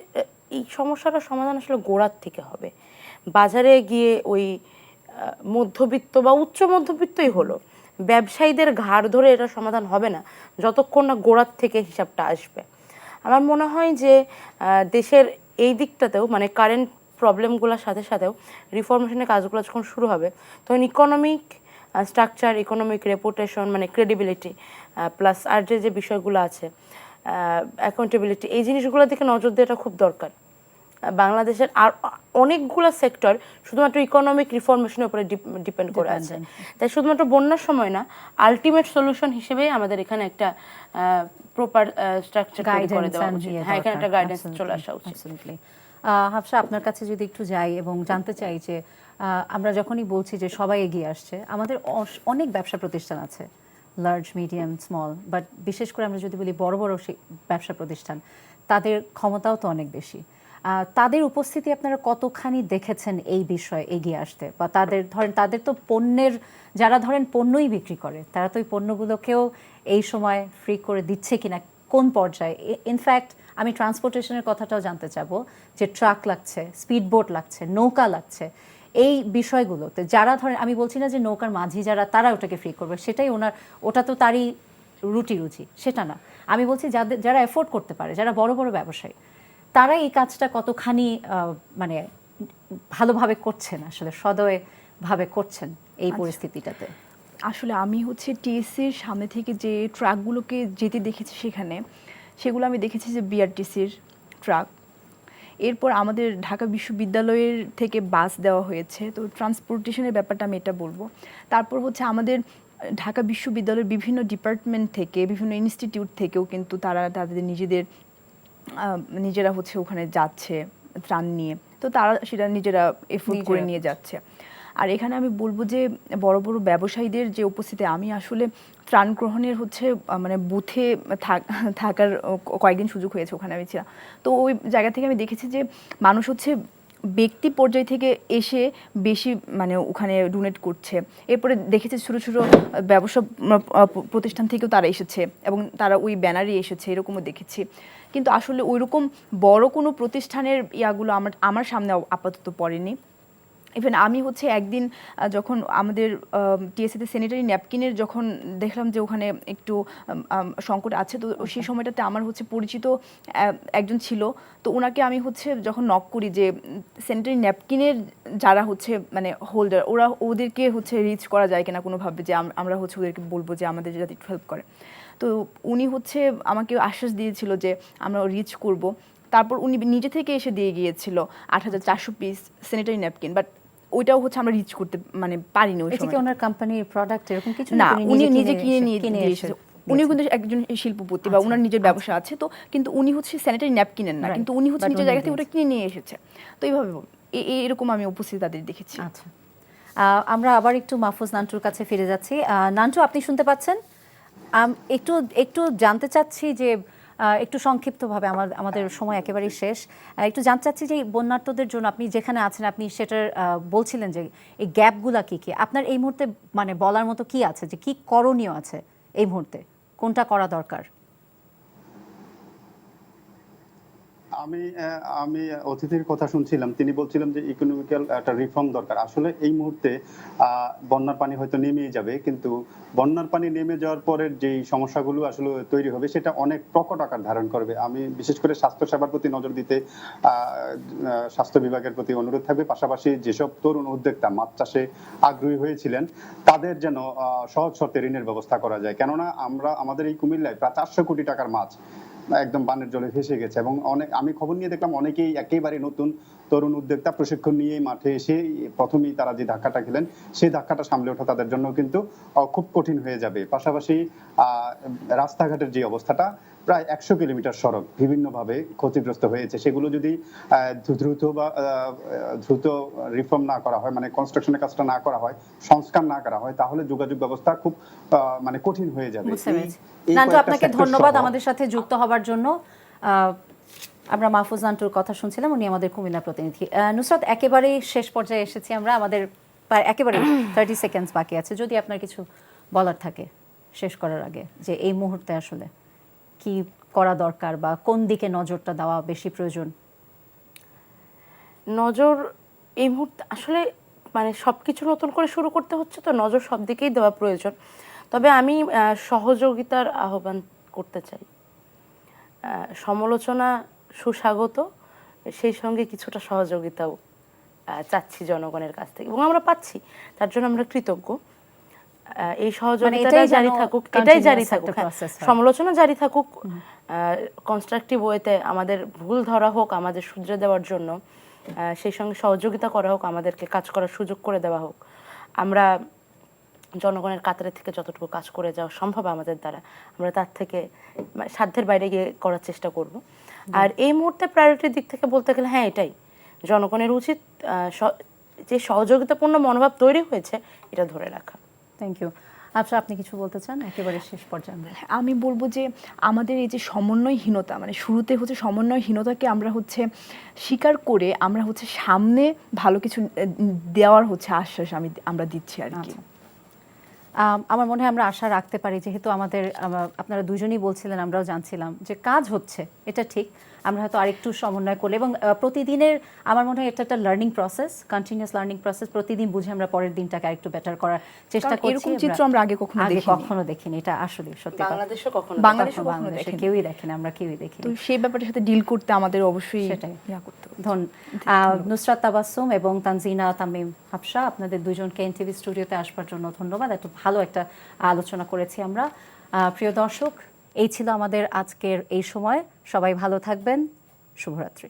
এই সমস্যাটার সমাধান আসলে গোড়ার থেকে হবে। বাজারে গিয়ে ওই মধ্যবিত্ত বা উচ্চ মধ্যবিত্তই হলো ব্যবসায়ীদের ঘাড় ধরে এটা সমাধান হবে না যতক্ষণ না গোড়ার থেকে হিসাবটা আসবে। আমার মনে হয় যে দেশের এই দিকটাতেও মানে কারেন্ট প্রবলেমগুলোর সাথে সাথেও রিফরমেশনের কাজগুলো যখন শুরু হবে তখন ইকোনমিক স্ট্রাকচার, ইকোনমিক রেপুটেশন মানে ক্রেডিবিলিটি প্লাস আর যে বিষয়গুলো আছে অ্যাকাউন্টেবিলিটি, এই জিনিসগুলোর দিকে নজর দেওয়াটা খুব দরকার। বাংলাদেশের আর অনেকগুলো সেক্টর শুধুমাত্র ইকোনমিক রিফরমেশনের উপরে ডিপেন্ড করে আছে। তাই শুধুমাত্র বন্যার সময় না, আলটিমেট সলিউশন হিসেবে আমাদের এখানে একটা প্রপার স্ট্রাকচার করে দেওয়া উচিত। হ্যাঁ, এখানে একটা গাইডেন্স চলে আসা উচিত। হাফসা, আপনার কাছে যদি একটু যাই এবং জানতে চাই যে আমরা যখনই বলছি যে সবাই এগিয়ে আসছে, আমাদের অনেক ব্যবসা প্রতিষ্ঠান আছে, লার্জ, মিডিয়াম, স্মল, বাট বিশেষ করে আমরা যদি বলি বড় বড় ব্যবসা প্রতিষ্ঠান, তাদের ক্ষমতাও তো অনেক বেশি। তাদের উপস্থিতি আপনারা কতখানি দেখেছেন এই বিষয়ে এগিয়ে আসতে? বা তাদের তো পণ্যের, যারা ধরেন পণ্যই বিক্রি করে, তারা তো ওই পণ্যগুলোকেও এই সময় ফ্রি করে দিচ্ছে কিনা, কোন পর্যায়ে? ইনফ্যাক্ট আমি ট্রান্সপোর্টেশনের কথাটাও জানতে চাবো, যে ট্রাক লাগছে, স্পিডবোট লাগছে, নৌকা লাগছে, এই বিষয়গুলোতে যারা ধরেন, আমি বলছি না যে নৌকার মাঝি যারা তারা ওটাকে ফ্রি করবে, সেটাই ওটা তো তারই রুজি, সেটা না। আমি বলছি যারা এফোর্ড করতে পারে, যারা বড় বড় ব্যবসায়ী, তারা এই কাজটা কতখানি মানে ভালোভাবে করছেন, আসলে সদয় ভাবে করছেন এই পরিস্থিতিটাতে? আসলে আমি হচ্ছে টিএসসির সামনে থেকে যে ট্রাকগুলোকে যেতে দেখেছি, সেগুলো আমি দেখেছি যে বিআরটিসির ট্রাক। এরপর আমাদের ঢাকা বিশ্ববিদ্যালয়ের থেকে বাস দেওয়া হয়েছে, তো ট্রান্সপোর্টেশনের ব্যাপারটা আমি এটা বলবো। তারপর হচ্ছে আমাদের ঢাকা বিশ্ববিদ্যালয়ের বিভিন্ন ডিপার্টমেন্ট থেকে, বিভিন্ন ইনস্টিটিউট থেকেও কিন্তু তারা তাদের নিজেরা হচ্ছে ওখানে যাচ্ছে ত্রাণ নিয়ে, তো তারা সেটা নিজেরা এফোর্ট করে নিয়ে যাচ্ছে। আর এখানে আমি বলবো যে বড় বড় ব্যবসায়ীদের যে উপস্থিতি, আমি আসলে ত্রাণ গ্রহণের হচ্ছে মানে বুথে থাকার কয়েকদিন সুযোগ হয়েছে, ওখানে আমি ছিলাম। তো ওই জায়গা থেকে আমি দেখেছি যে মানুষ হচ্ছে ব্যক্তি পর্যায় থেকে এসে বেশি মানে ওখানে ডোনেট করছে। এরপরে দেখেছি ছোটো ছোটো ব্যবসা প্রতিষ্ঠান থেকেও তারা এসেছে এবং তারা ওই ব্যানারে এসেছে, এরকমও দেখেছি। কিন্তু আসলে ওইরকম বড় কোনো প্রতিষ্ঠানের ইয়াগুলো আমার সামনে আপাতত পড়েনি। ইভেন আমি হচ্ছে একদিন যখন আমাদের টিএসসিতে স্যানিটারি ন্যাপকিনের যখন দেখলাম যে ওখানে একটু সংকট আছে, তো সেই সময়টাতে আমার হচ্ছে পরিচিত একজন ছিল, তো ওনাকে আমি হচ্ছে যখন নক করি যে স্যানিটারি ন্যাপকিনের যারা হচ্ছে মানে হোল্ডার, ওদেরকে হচ্ছে রিচ করা যায় কিনা কোনোভাবে, যে আমরা হচ্ছে ওদেরকে বলবো যে আমাদের যাতে একটু হেল্প করে। তো উনি হচ্ছে আমাকে আশ্বাস দিয়েছিল যে আমরা রিচ করব। তারপর উনি নিজে থেকে এসে দিয়ে গিয়েছিল ৮,৪০০ পিস স্যানিটারি ন্যাপকিন, বাট ওইটাও হচ্ছে আমরা রিচ করতে মানে পারিনি ওই সময়। এটা কি ওনার কোম্পানির প্রোডাক্ট এরকম কিছু না, উনি নিজে কিনে নিয়ে এসেছে। উনি কিন্তু একজন শিল্পপতি বা ওনার নিজের ব্যবসা আছে, তো কিন্তু উনি হচ্ছে স্যানিটারি ন্যাপকিনের না, কিন্তু উনি হচ্ছে নিজের জায়গা থেকে ওটা কিনে নিয়ে এসেছে। তো এইভাবে এরকম আমি উপস্থিত তাদের দেখেছি। আচ্ছা, আমরা আবার একটু মাহফুজ নান্টুর কাছে ফিরে যাচ্ছি। নান্টু, আপনি শুনতে পাচ্ছেন? একটু জানতে চাচ্ছি যে একটু সংক্ষিপ্তভাবে, আমাদের সময় একেবারেই শেষ, একটু জানতে চাচ্ছি যে বন্যার্তদের জন্য আপনি যেখানে আছেন, আপনি সেটার বলছিলেন যে এই গ্যাপগুলা কী কী আপনার এই মুহূর্তে মানে বলার মতো কি আছে, যে কি করণীয় আছে এই মুহূর্তে, কোনটা করা দরকার? আমি অতিথির কথা শুনছিলাম, তিনি বলছিলেন যে ইকোনমিক্যাল একটা রিফর্ম দরকার। আসলে এই মুহূর্তে বন্যার পানি হয়তো নেমেই যাবে, কিন্তু বন্যার পানি নেমে যাওয়ার পরের যেই সমস্যাগুলো আসলে তৈরি হবে সেটা অনেক প্রকট আকার ধারণ করবে। আমি বিশেষ করে স্বাস্থ্য সেবার প্রতি নজর দিতে স্বাস্থ্য বিভাগের প্রতি অনুরোধ থাকবে। পাশাপাশি যেসব তরুণ উদ্যোক্তা মাছ চাষে আগ্রহী হয়েছিলেন তাদের যেন সহজ শর্তে ঋণের ব্যবস্থা করা যায়, কেননা আমাদের এই কুমিল্লায় প্রায় 400 কোটি টাকার মাছ একদম বানের জলে ভেসে গেছে। এবং আমি খবর নিয়ে দেখলাম অনেকেই একেবারে নতুন তরুণ উদ্যোক্তা প্রশিক্ষণ নিয়ে মাঠে এসে প্রথমেই তারা যে ধাক্কাটা খেলেন সেই ধাক্কাটা সামলে ওঠা তাদের জন্য কিন্তু খুব কঠিন হয়ে যাবে। পাশাপাশি রাস্তাঘাটের যে অবস্থাটা, প্রায় 100 কিলোমিটার সড়ক বিভিন্নভাবে ক্ষতিগ্রস্ত হয়েছে, সেগুলো যদি দ্রুত রিফর্ম না করা হয়, মানে কনস্ট্রাকশনের কাজটা না করা হয়, সংস্কার না করা হয়, তাহলে যোগাযোগ ব্যবস্থা খুব মানে কঠিন হয়ে যাবে। নান্টু, আপনাকে ধন্যবাদ আমাদের সাথে যুক্ত হবার জন্য। আমরা মাহফুজ নান্টুর কথা শুনছিলাম, উনি আমাদের কুমিল্লা প্রতিনিধি। নুসরাত, একেবারেই শেষ পর্যায়ে এসেছি আমরা, আমাদের একেবারে 30 সেকেন্ডস বাকি আছে। যদি আপনার কিছু বলার থাকে শেষ করার আগে, যে এই মুহূর্তে আসলে কি করা দরকার বা কোন দিকে নজরটা দেওয়া বেশি প্রয়োজন? নজর এই মুহূর্তে আসলে মানে সবকিছু নতুন করে শুরু করতে হচ্ছে, তো নজর সব দিকেই দেওয়া প্রয়োজন। তবে আমি সহযোগিতার আহ্বান করতে চাই। সমালোচনা সুস্বাগত, সেই সঙ্গে কিছুটা সহযোগিতাও চাচ্ছি জনগণের কাছ থেকে, এবং আমরা পাচ্ছি, তার জন্য আমরা কৃতজ্ঞ। এই সহযোগিতাটা জারি থাকুক, এটাই জারি থাকুক, সমালোচনা জারি থাকুক, কনস্ট্রাকটিভ ওয়েতে আমাদের ভুল ধরা হোক, আমাদের শুধরে দেওয়ার জন্য, সেই সঙ্গে সহযোগিতা করা হোক, আমাদেরকে কাজ করার সুযোগ করে দেওয়া হোক। আমরা জনগণের কাতারে থেকে যতটুকু কাজ করে যাওয়া সম্ভব আমাদের দ্বারা, আমরা তার থেকে সাধ্যের বাইরে গিয়ে করার চেষ্টা করব। আর এই মুহূর্তে প্রায়োরিটির দিক থেকে বলতে গেলে হ্যাঁ, এটাই জনগণের উচিত, যে সহযোগিতাপূর্ণ মনোভাব তৈরি হয়েছে এটা ধরে রাখা। Thank you. আচ্ছা, আপনি কিছু বলতে চান একেবারে শেষ পর্যায়ে? আমি বলবো যে আমাদের এই যে সমন্বয়হীনতা, মানে শুরুতে হচ্ছে সমন্বয়হীনতাকে আমরা স্বীকার করে আমরা সামনে ভালো কিছু দেওয়ার আশ্বাস আমরা দিচ্ছি আর কি। আমার মনে হয় আমরা আশা রাখতে পারি, যেহেতু আপনারা দুজনই বলছিলেন, আমরাও জানছিলাম যে কাজ হচ্ছে, এটা ঠিক। আমরা হয়তো আরেকটু সমন্বয় করলে, এবং প্রতিদিনের আমার মনে হয় এটা একটা learning process, continuous learning process. প্রতিদিন বুঝে আমরা পরের দিনটাকে আরেকটু বেটার করার চেষ্টা করছি। এরকম চিত্র আমরা আগে কখনো দেখিনি। এটা আসলে সত্যি, বাংলাদেশে কেউই দেখেনি, আমরা কেউই দেখিনি। তো সেই ব্যাপারটার সাথে ডিল করতে আমাদের অবশ্যই সেটাই করতে হবে। নুসরাত তাবাসসুম এবং তানজিনা তামিম হাফসা, আপনাদের দুজনকে এনটিভি স্টুডিওতে আসবার জন্য ধন্যবাদ। একটু ভালো একটা আলোচনা করেছি আমরা। প্রিয় দর্শক, এই ছিল আমাদের আজকের এই সময়। সবাই ভালো থাকবেন। শুভরাত্রি।